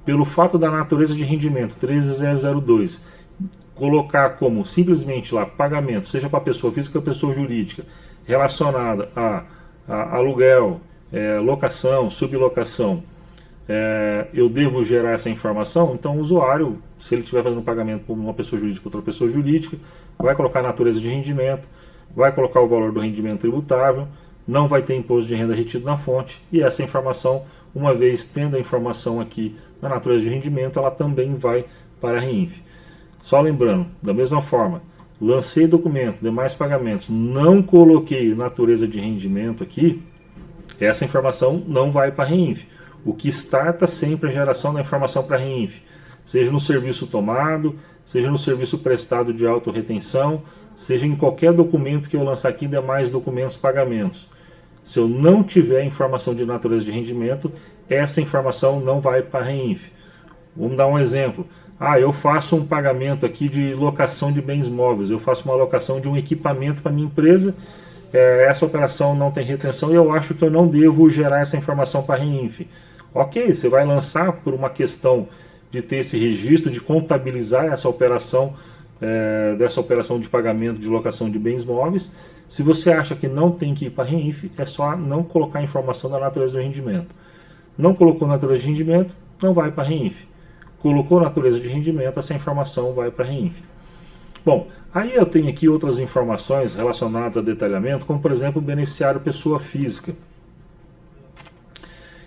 pelo fato da natureza de rendimento 13002, colocar como simplesmente lá pagamento, seja para pessoa física ou pessoa jurídica, relacionada a aluguel, locação, sublocação, eu devo gerar essa informação, então o usuário, se ele estiver fazendo um pagamento por uma pessoa jurídica ou outra pessoa jurídica, vai colocar a natureza de rendimento, vai colocar o valor do rendimento tributável, não vai ter imposto de renda retido na fonte, e essa informação, uma vez tendo a informação aqui na natureza de rendimento, ela também vai para a REINF. Só lembrando, da mesma forma, lancei documento, demais pagamentos, não coloquei natureza de rendimento aqui, essa informação não vai para a REINF. O que starta sempre a geração da informação para a REINF, seja no serviço tomado, seja no serviço prestado de autorretenção, seja em qualquer documento que eu lançar aqui, demais documentos, pagamentos. Se eu não tiver informação de natureza de rendimento, essa informação não vai para a REINF. Vamos dar um exemplo. Eu faço um pagamento aqui de locação de bens móveis, eu faço uma locação de um equipamento para minha empresa, essa operação não tem retenção e eu acho que eu não devo gerar essa informação para a REINF. Ok, você vai lançar por uma questão de ter esse registro, de contabilizar essa operação, dessa operação de pagamento de locação de bens móveis. Se você acha que não tem que ir para a REINF, é só não colocar a informação da natureza do rendimento. Não colocou natureza de rendimento, não vai para a REINF. Colocou natureza de rendimento, essa informação vai para a REINF. Bom, aí eu tenho aqui outras informações relacionadas a detalhamento, como por exemplo o beneficiário pessoa física.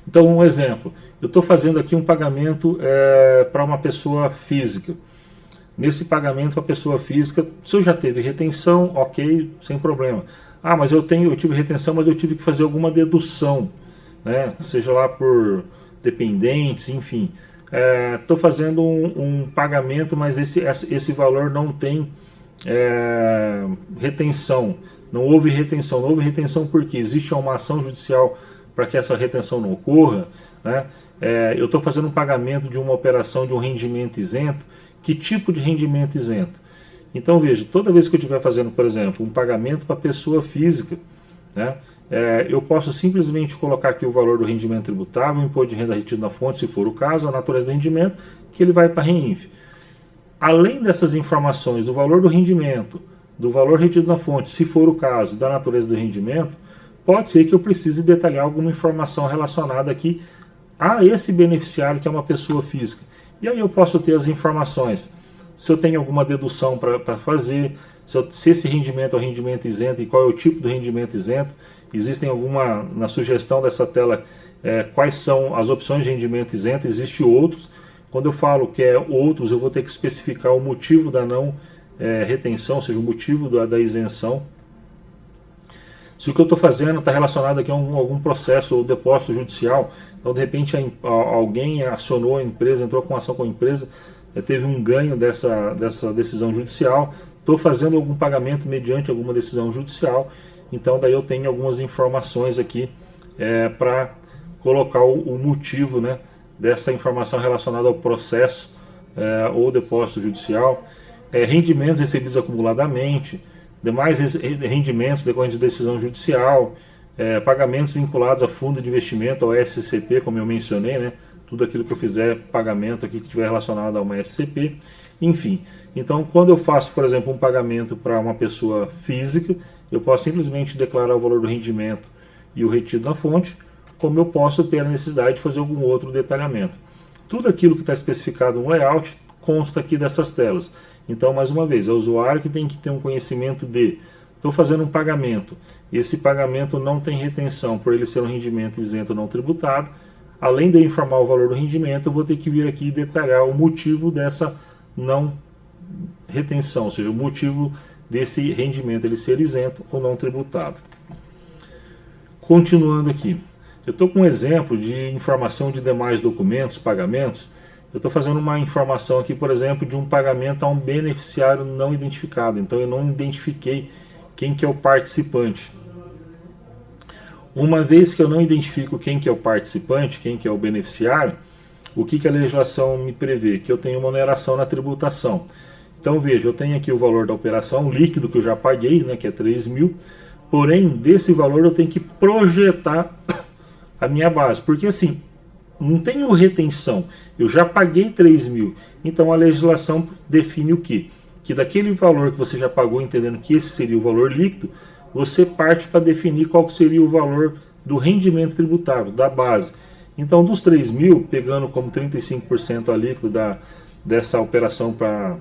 Então, um exemplo, eu estou fazendo aqui um pagamento para uma pessoa física. Nesse pagamento para a pessoa física, se eu já teve retenção, ok, sem problema. Mas eu tive retenção, mas eu tive que fazer alguma dedução, né? Seja lá por dependentes, enfim. Estou fazendo um pagamento, mas esse valor não tem retenção. Não houve retenção. Não houve retenção porque existe uma ação judicial para que essa retenção não ocorra, né? Eu estou fazendo um pagamento de uma operação de um rendimento isento. Que tipo de rendimento isento? Então veja, toda vez que eu estiver fazendo, por exemplo, um pagamento para pessoa física, né, eu posso simplesmente colocar aqui o valor do rendimento tributável, o imposto de renda retido na fonte, se for o caso, a natureza do rendimento, que ele vai para a REINF. Além dessas informações do valor do rendimento, do valor retido na fonte, se for o caso, da natureza do rendimento, pode ser que eu precise detalhar alguma informação relacionada aqui a esse beneficiário que é uma pessoa física. E aí eu posso ter as informações, se eu tenho alguma dedução para fazer, se esse rendimento é o rendimento isento e qual é o tipo do rendimento isento. Existem na sugestão dessa tela, quais são as opções de rendimento isento, existem outros. Quando eu falo que é outros, eu vou ter que especificar o motivo da não retenção, ou seja, o motivo da isenção. Se o que eu estou fazendo está relacionado aqui a algum processo ou depósito judicial, então de repente alguém acionou a empresa, entrou com ação com a empresa, teve um ganho dessa decisão judicial, estou fazendo algum pagamento mediante alguma decisão judicial, então daí eu tenho algumas informações aqui para colocar o motivo, né, dessa informação relacionada ao processo ou depósito judicial, rendimentos recebidos acumuladamente, demais rendimentos decorrentes de decisão judicial, pagamentos vinculados a fundo de investimento, ao SCP, como eu mencionei, né? Tudo aquilo que eu fizer pagamento aqui que estiver relacionado a uma SCP, enfim. Então, quando eu faço, por exemplo, um pagamento para uma pessoa física, eu posso simplesmente declarar o valor do rendimento e o retido na fonte, como eu posso ter a necessidade de fazer algum outro detalhamento. Tudo aquilo que está especificado no layout consta aqui dessas telas. Então, mais uma vez, é o usuário que tem que ter um conhecimento de: estou fazendo um pagamento, e esse pagamento não tem retenção por ele ser um rendimento isento não tributado. Além de eu informar o valor do rendimento, eu vou ter que vir aqui e detalhar o motivo dessa não retenção, ou seja, o motivo desse rendimento ele ser isento ou não tributado. Continuando aqui, eu estou com um exemplo de informação de demais documentos, pagamentos. Eu estou fazendo uma informação aqui, por exemplo, de um pagamento a um beneficiário não identificado. Então eu não identifiquei quem que é o participante. Uma vez que eu não identifico quem que é o participante, quem que é o beneficiário, o que a legislação me prevê? Que eu tenho uma oneração na tributação. Então veja, eu tenho aqui o valor da operação líquido que eu já paguei, né, que é 3 mil, porém desse valor eu tenho que projetar a minha base, porque assim, não tenho retenção, eu já paguei 3 mil, então a legislação define o quê? Que daquele valor que você já pagou, entendendo que esse seria o valor líquido, você parte para definir qual seria o valor do rendimento tributável, da base. Então dos 3 mil, pegando como 35% a líquido dessa operação para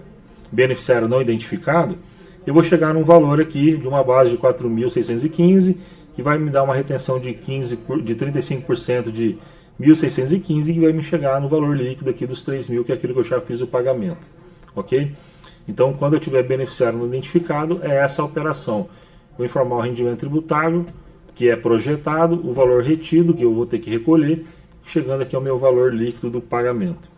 beneficiário não identificado, eu vou chegar num valor aqui de uma base de 4.615, que vai me dar uma retenção de 35% de 1.615, que vai me chegar no valor líquido aqui dos 3 mil, que é aquilo que eu já fiz o pagamento. Ok? Então, quando eu tiver beneficiário não identificado, é essa a operação. Vou informar o rendimento tributável, que é projetado, o valor retido, que eu vou ter que recolher, chegando aqui ao meu valor líquido do pagamento.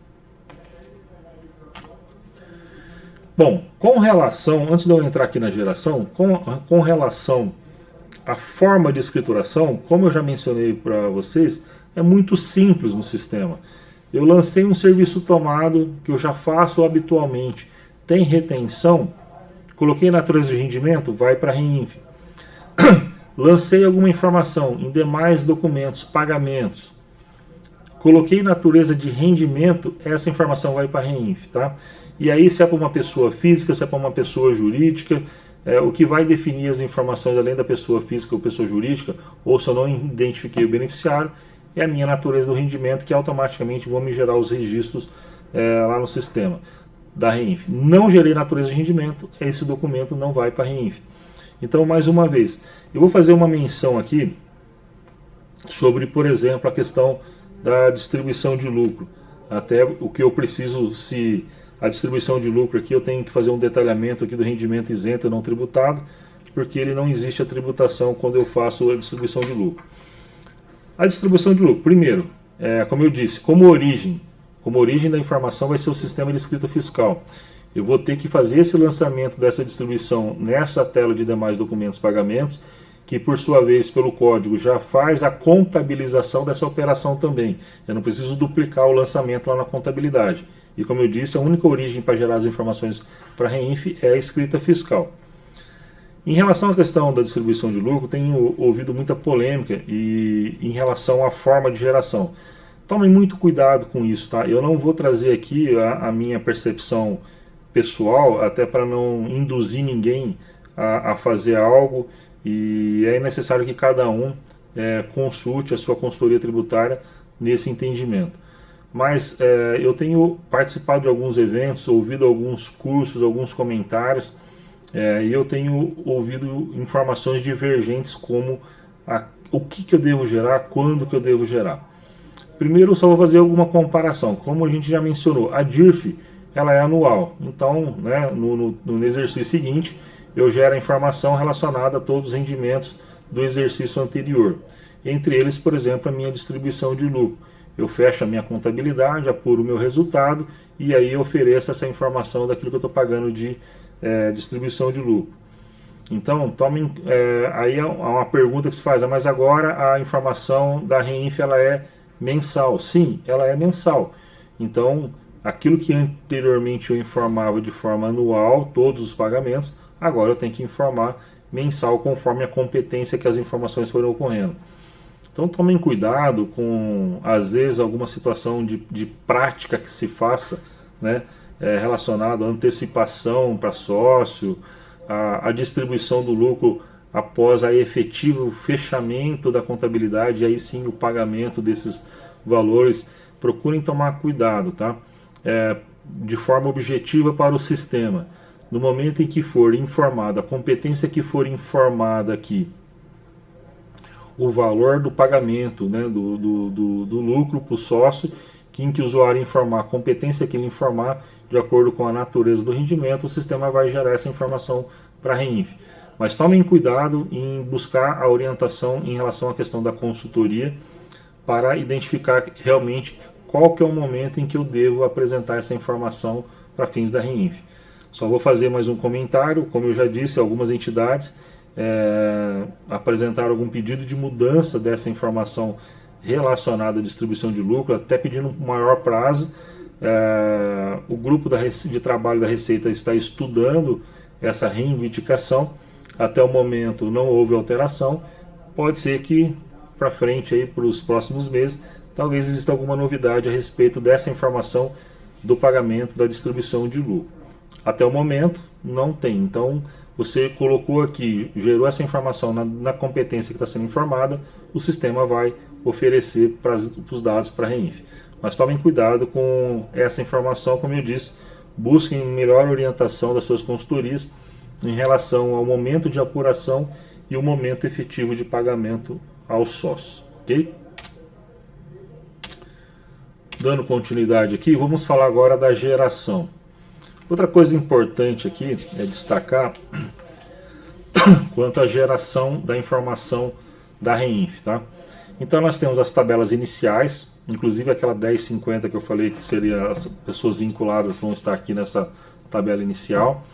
Bom, com relação, antes de eu entrar aqui na geração, com relação à forma de escrituração, como eu já mencionei para vocês, é muito simples no sistema. Eu lancei um serviço tomado, que eu já faço habitualmente, tem retenção, coloquei natureza de rendimento, vai para a REINF. Lancei alguma informação em demais documentos, pagamentos, coloquei natureza de rendimento, essa informação vai para a REINF, tá? E aí, se é para uma pessoa física, se é para uma pessoa jurídica, o que vai definir as informações além da pessoa física ou pessoa jurídica, ou se eu não identifiquei o beneficiário, é a minha natureza do rendimento, que automaticamente vão me gerar os registros lá no sistema da REINF. Não gerei natureza de rendimento, esse documento não vai para a REINF. Então, mais uma vez, eu vou fazer uma menção aqui sobre, por exemplo, a questão da distribuição de lucro. Até o que eu preciso, se a distribuição de lucro aqui, eu tenho que fazer um detalhamento aqui do rendimento isento e não tributado, porque ele não existe a tributação quando eu faço a distribuição de lucro. A distribuição de lucro, primeiro, como eu disse, como origem da informação vai ser o sistema de escrita fiscal. Eu vou ter que fazer esse lançamento dessa distribuição nessa tela de demais documentos pagamentos, que por sua vez, pelo código, já faz a contabilização dessa operação também. Eu não preciso duplicar o lançamento lá na contabilidade. E como eu disse, a única origem para gerar as informações para a REINF é a escrita fiscal. Em relação à questão da distribuição de lucro, tenho ouvido muita polêmica em relação à forma de geração. Tomem muito cuidado com isso, tá? Eu não vou trazer aqui a minha percepção pessoal, até para não induzir ninguém a fazer algo, e é necessário que cada um consulte a sua consultoria tributária nesse entendimento. Mas eu tenho participado de alguns eventos, ouvido alguns cursos, alguns comentários, e eu tenho ouvido informações divergentes como o que eu devo gerar, quando que eu devo gerar. Primeiro, eu só vou fazer alguma comparação. Como a gente já mencionou, a DIRF ela é anual. Então, né, no exercício seguinte, eu gero a informação relacionada a todos os rendimentos do exercício anterior. Entre eles, por exemplo, a minha distribuição de lucro. Eu fecho a minha contabilidade, apuro o meu resultado e aí eu ofereço essa informação daquilo que eu estou pagando de distribuição de lucro. Então, aí há uma pergunta que se faz, mas agora a informação da REINF ela é mensal. Sim, ela é mensal. Então, aquilo que anteriormente eu informava de forma anual, todos os pagamentos, agora eu tenho que informar mensal conforme a competência que as informações foram ocorrendo. Então tomem cuidado com, às vezes, alguma situação de prática que se faça, né, relacionado à antecipação para sócio, a distribuição do lucro após a efetivo fechamento da contabilidade, e aí sim o pagamento desses valores. Procurem tomar cuidado, tá? De forma objetiva para o sistema. No momento em que for informada, a competência que for informada aqui, o valor do pagamento, né, do lucro para o sócio, em que o usuário informar, a competência que ele informar, de acordo com a natureza do rendimento, o sistema vai gerar essa informação para a REINF. Mas tomem cuidado em buscar a orientação em relação à questão da consultoria, para identificar realmente qual que é o momento em que eu devo apresentar essa informação para fins da REINF. Só vou fazer mais um comentário. Como eu já disse, algumas entidades apresentaram algum pedido de mudança dessa informação relacionada à distribuição de lucro, até pedindo um maior prazo. O grupo de trabalho da Receita está estudando essa reivindicação. Até o momento não houve alteração. Pode ser que para frente, aí, para os próximos meses, talvez exista alguma novidade a respeito dessa informação do pagamento da distribuição de lucro. Até o momento não tem. Então você colocou aqui, gerou essa informação na competência que está sendo informada, o sistema vai oferecer os dados para a REINF. Mas tomem cuidado com essa informação, como eu disse, busquem melhor orientação das suas consultorias em relação ao momento de apuração e o momento efetivo de pagamento ao sócio, ok? Dando continuidade aqui, vamos falar agora da geração. Outra coisa importante aqui é destacar quanto à geração da informação da REINF, tá? Então nós temos as tabelas iniciais, inclusive aquela 1050 que eu falei que seria as pessoas vinculadas vão estar aqui nessa tabela inicial.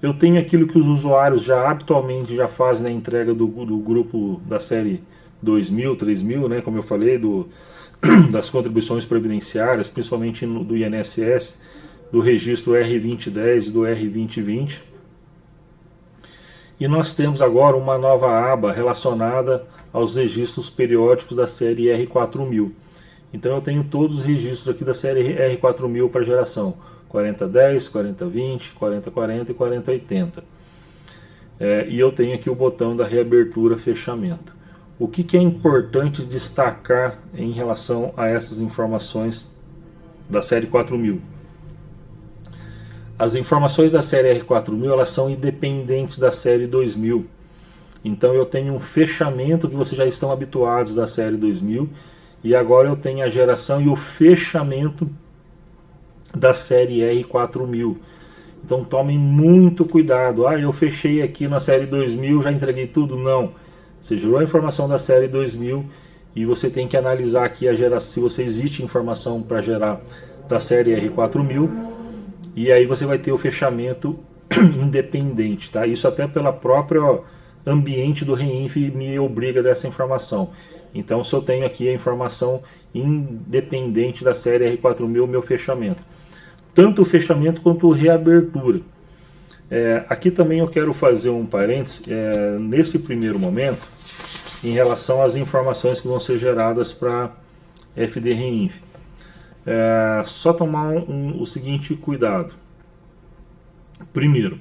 Eu tenho aquilo que os usuários já habitualmente já fazem na entrega do grupo da série 2000, 3000, né, como eu falei, das contribuições previdenciárias, principalmente do INSS, do registro R2010 e do R2020. E nós temos agora uma nova aba relacionada aos registros periódicos da série R4000. Então eu tenho todos os registros aqui da série R4000 para geração 4010, 4020, 4040 e 4080. E eu tenho aqui o botão da reabertura fechamento. O que é importante destacar em relação a essas informações da série 4000? As informações da série R4000 elas são independentes da série 2000. Então eu tenho um fechamento que vocês já estão habituados da série 2000 e agora eu tenho a geração e o fechamento da série R4000. Então tomem muito cuidado. Eu fechei aqui na série 2000, já entreguei tudo? Não. Você gerou a informação da série 2000 e você tem que analisar aqui a geração, se você existe informação para gerar da série R4000. E aí você vai ter o fechamento independente, tá? Isso até pela própria ambiente do REINF me obriga dessa informação. Então se eu tenho aqui a informação independente da série R4000, meu fechamento. Tanto o fechamento quanto a reabertura. Aqui também eu quero fazer um parênteses, nesse primeiro momento, em relação às informações que vão ser geradas para FD REINF. Só tomar o seguinte cuidado. Primeiro,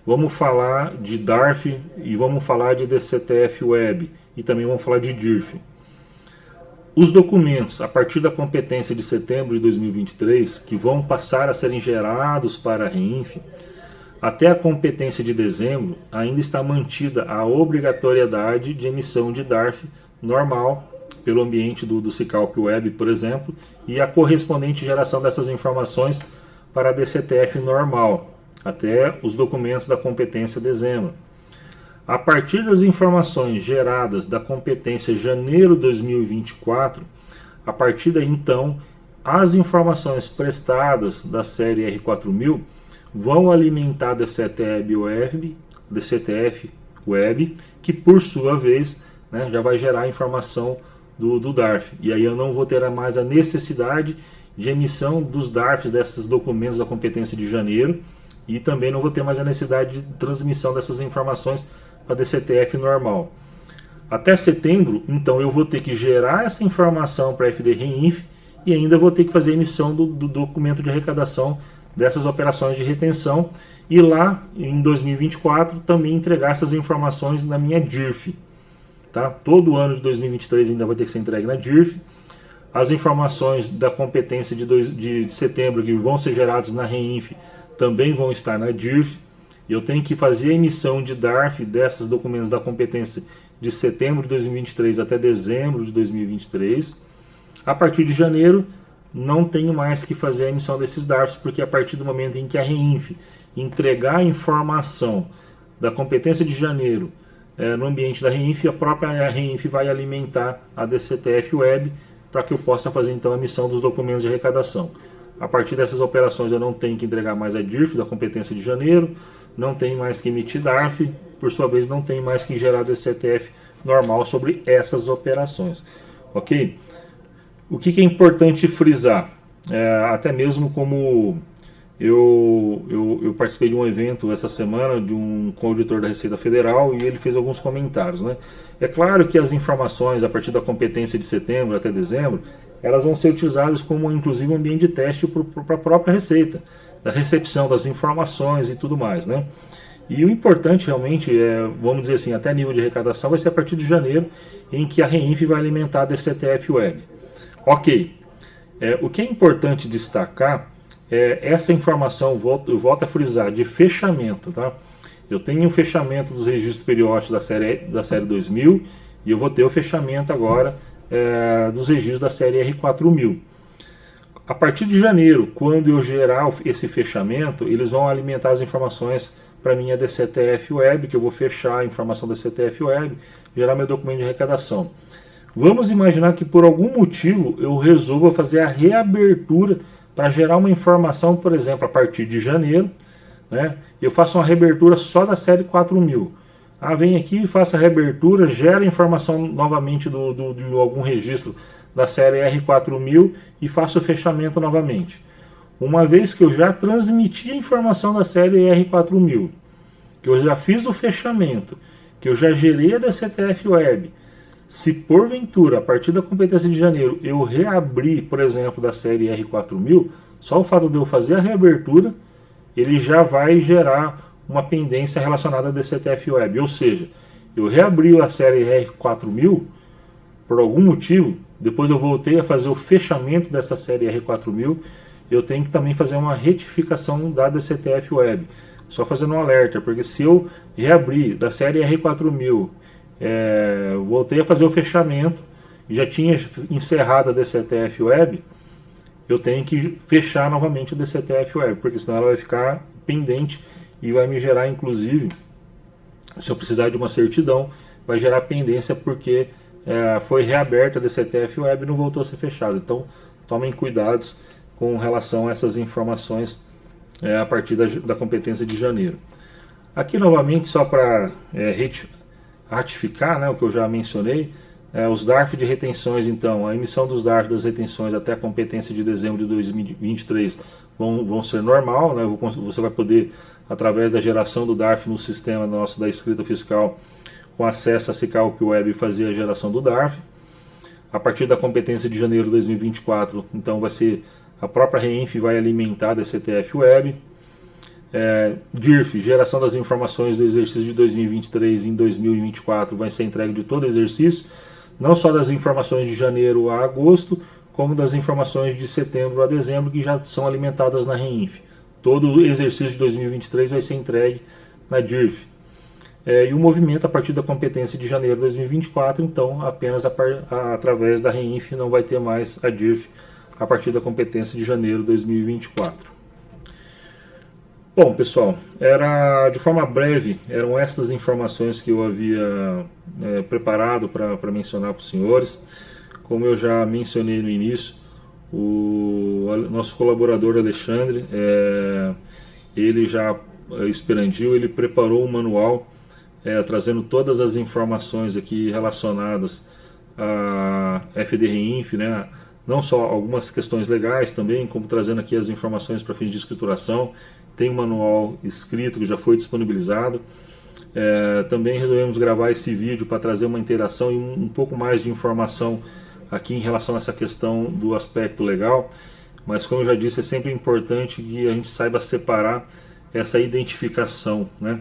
vamos falar de DARF e vamos falar de DCTF Web e também vamos falar de DIRF. Os documentos, a partir da competência de setembro de 2023, que vão passar a serem gerados para a REINF, até a competência de dezembro, ainda está mantida a obrigatoriedade de emissão de DARF normal, pelo ambiente do Cicalc Web, por exemplo, e a correspondente geração dessas informações para a DCTF normal, até os documentos da competência dezembro. A partir das informações geradas da competência janeiro de 2024, a partir daí então, as informações prestadas da série R4000 vão alimentar a DCTF Web, que por sua vez, né, já vai gerar a informação do DARF. E aí eu não vou ter mais a necessidade de emissão dos DARFs desses documentos da competência de janeiro e também não vou ter mais a necessidade de transmissão dessas informações para a DCTF normal. Até setembro, então, eu vou ter que gerar essa informação para a FD REINF e ainda vou ter que fazer a emissão do documento de arrecadação dessas operações de retenção e lá em 2024 também entregar essas informações na minha DIRF. Tá? Todo ano de 2023 ainda vai ter que ser entregue na DIRF. As informações da competência de setembro que vão ser geradas na REINF também vão estar na DIRF. Eu tenho que fazer a emissão de DARF desses documentos da competência de setembro de 2023 até dezembro de 2023. A partir de janeiro, não tenho mais que fazer a emissão desses DARFs, porque a partir do momento em que a REINF entregar a informação da competência de janeiro no ambiente da REINF, a própria REINF vai alimentar a DCTF Web para que eu possa fazer então a emissão dos documentos de arrecadação. A partir dessas operações eu não tenho que entregar mais a DIRF da competência de janeiro, não tenho mais que emitir DARF, por sua vez não tenho mais que gerar DCTF normal sobre essas operações. Ok? O que é importante frisar? Até mesmo como eu participei de um evento essa semana de um auditor da Receita Federal e ele fez alguns comentários, né? É claro que as informações a partir da competência de setembro até dezembro, elas vão ser utilizadas como inclusive um ambiente de teste para a própria Receita, da recepção das informações e tudo mais, né? E o importante realmente, vamos dizer assim, até nível de arrecadação, vai ser a partir de janeiro, em que a REINF vai alimentar a DCTF Web. Ok. O que é importante destacar essa informação, eu volto a frisar, de fechamento, tá? Eu tenho o fechamento dos registros periódicos da série 2000 e eu vou ter o fechamento agora dos registros da série R4000. A partir de janeiro, quando eu gerar esse fechamento, eles vão alimentar as informações para minha DCTF Web, que eu vou fechar a informação da DCTF Web, gerar meu documento de arrecadação. Vamos imaginar que por algum motivo eu resolva fazer a reabertura para gerar uma informação, por exemplo, a partir de janeiro, né? Eu faço uma reabertura só da série 4000. Vem aqui, faço a reabertura, gera informação novamente de algum registro da série R4000 e faço o fechamento novamente. Uma vez que eu já transmiti a informação da série R4000, que eu já fiz o fechamento, que eu já gerei a DCTF Web, se porventura, a partir da competência de janeiro, eu reabrir, por exemplo, da série R4000, só o fato de eu fazer a reabertura, ele já vai gerar uma pendência relacionada à DCTF Web. Ou seja, eu reabri a série R4000, por algum motivo, depois eu voltei a fazer o fechamento dessa série R4000, eu tenho que também fazer uma retificação da DCTF Web. Só fazendo um alerta, porque se eu reabrir da série R4000, voltei a fazer o fechamento, já tinha encerrado a DCTF Web, eu tenho que fechar novamente a DCTF Web, porque senão ela vai ficar pendente e vai me gerar, inclusive, se eu precisar de uma certidão, vai gerar pendência porque foi reaberta a DCTF Web e não voltou a ser fechada. Então, tomem cuidados com relação a essas informações a partir da competência de janeiro. Aqui, novamente, só para ratificar, né, o que eu já mencionei, os DARF de retenções, então, a emissão dos DARF das retenções até a competência de dezembro de 2023 vão ser normal, né, você vai poder, através da geração do DARF no sistema nosso da escrita fiscal, com acesso a Sicalc Web, fazer a geração do DARF. A partir da competência de janeiro de 2024, então vai ser a própria REINF vai alimentar a DCTF Web. DIRF, geração das informações do exercício de 2023 em 2024, vai ser entregue de todo o exercício, não só das informações de janeiro a agosto, como das informações de setembro a dezembro, que já são alimentadas na REINF. Todo o exercício de 2023 vai ser entregue na DIRF. E o movimento a partir da competência de janeiro de 2024, então apenas através da REINF, não vai ter mais a DIRF a partir da competência de janeiro de 2024. Bom, pessoal, de forma breve, eram estas informações que eu havia preparado para mencionar para os senhores. Como eu já mencionei no início, o nosso colaborador Alexandre, ele já experandiu, ele preparou um manual trazendo todas as informações aqui relacionadas à FD-REINF, né? Não só algumas questões legais também, como trazendo aqui as informações para fins de escrituração. Tem um manual escrito que já foi disponibilizado. Também resolvemos gravar esse vídeo para trazer uma interação e um pouco mais de informação aqui em relação a essa questão do aspecto legal. Mas como eu já disse, é sempre importante que a gente saiba separar essa identificação, né?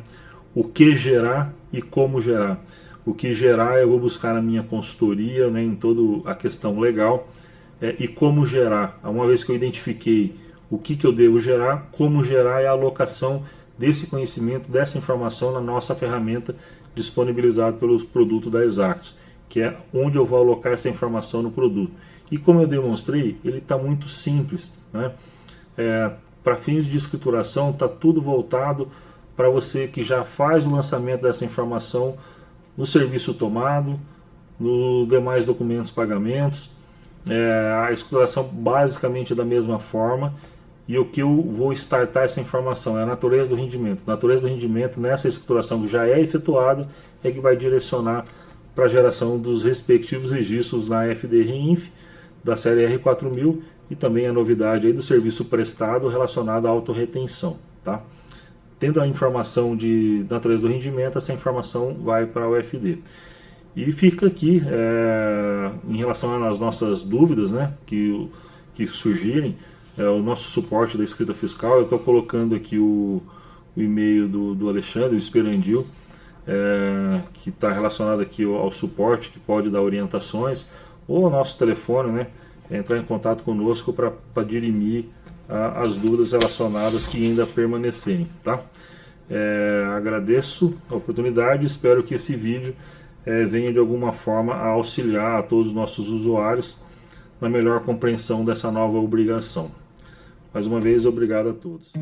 O que gerar e como gerar. O que gerar eu vou buscar na minha consultoria, né, em toda a questão legal. E como gerar, uma vez que eu identifiquei o que eu devo gerar, como gerar é a alocação desse conhecimento, dessa informação na nossa ferramenta disponibilizada pelo produto da Exactus, que é onde eu vou alocar essa informação no produto. E como eu demonstrei, ele está muito simples, né? Para fins de escrituração, está tudo voltado para você que já faz o lançamento dessa informação no serviço tomado, nos demais documentos pagamentos. A escrituração basicamente é da mesma forma, e o que eu vou startar essa informação é a natureza do rendimento. A natureza do rendimento nessa escrituração que já é efetuada é que vai direcionar para a geração dos respectivos registros na FD-REINF da série R4000 e também a novidade aí do serviço prestado relacionado à autorretenção, tá? Tendo a informação de natureza do rendimento, essa informação vai para o FD. E fica aqui, em relação às nossas dúvidas, né, que surgirem, o nosso suporte da escrita fiscal. Eu estou colocando aqui o e-mail do Alexandre, o Esperandil, que está relacionado aqui ao suporte, que pode dar orientações, ou o nosso telefone, né, entrar em contato conosco para dirimir as dúvidas relacionadas que ainda permanecerem, tá? Agradeço a oportunidade, espero que esse vídeo venha de alguma forma a auxiliar a todos os nossos usuários na melhor compreensão dessa nova obrigação. Mais uma vez, obrigado a todos.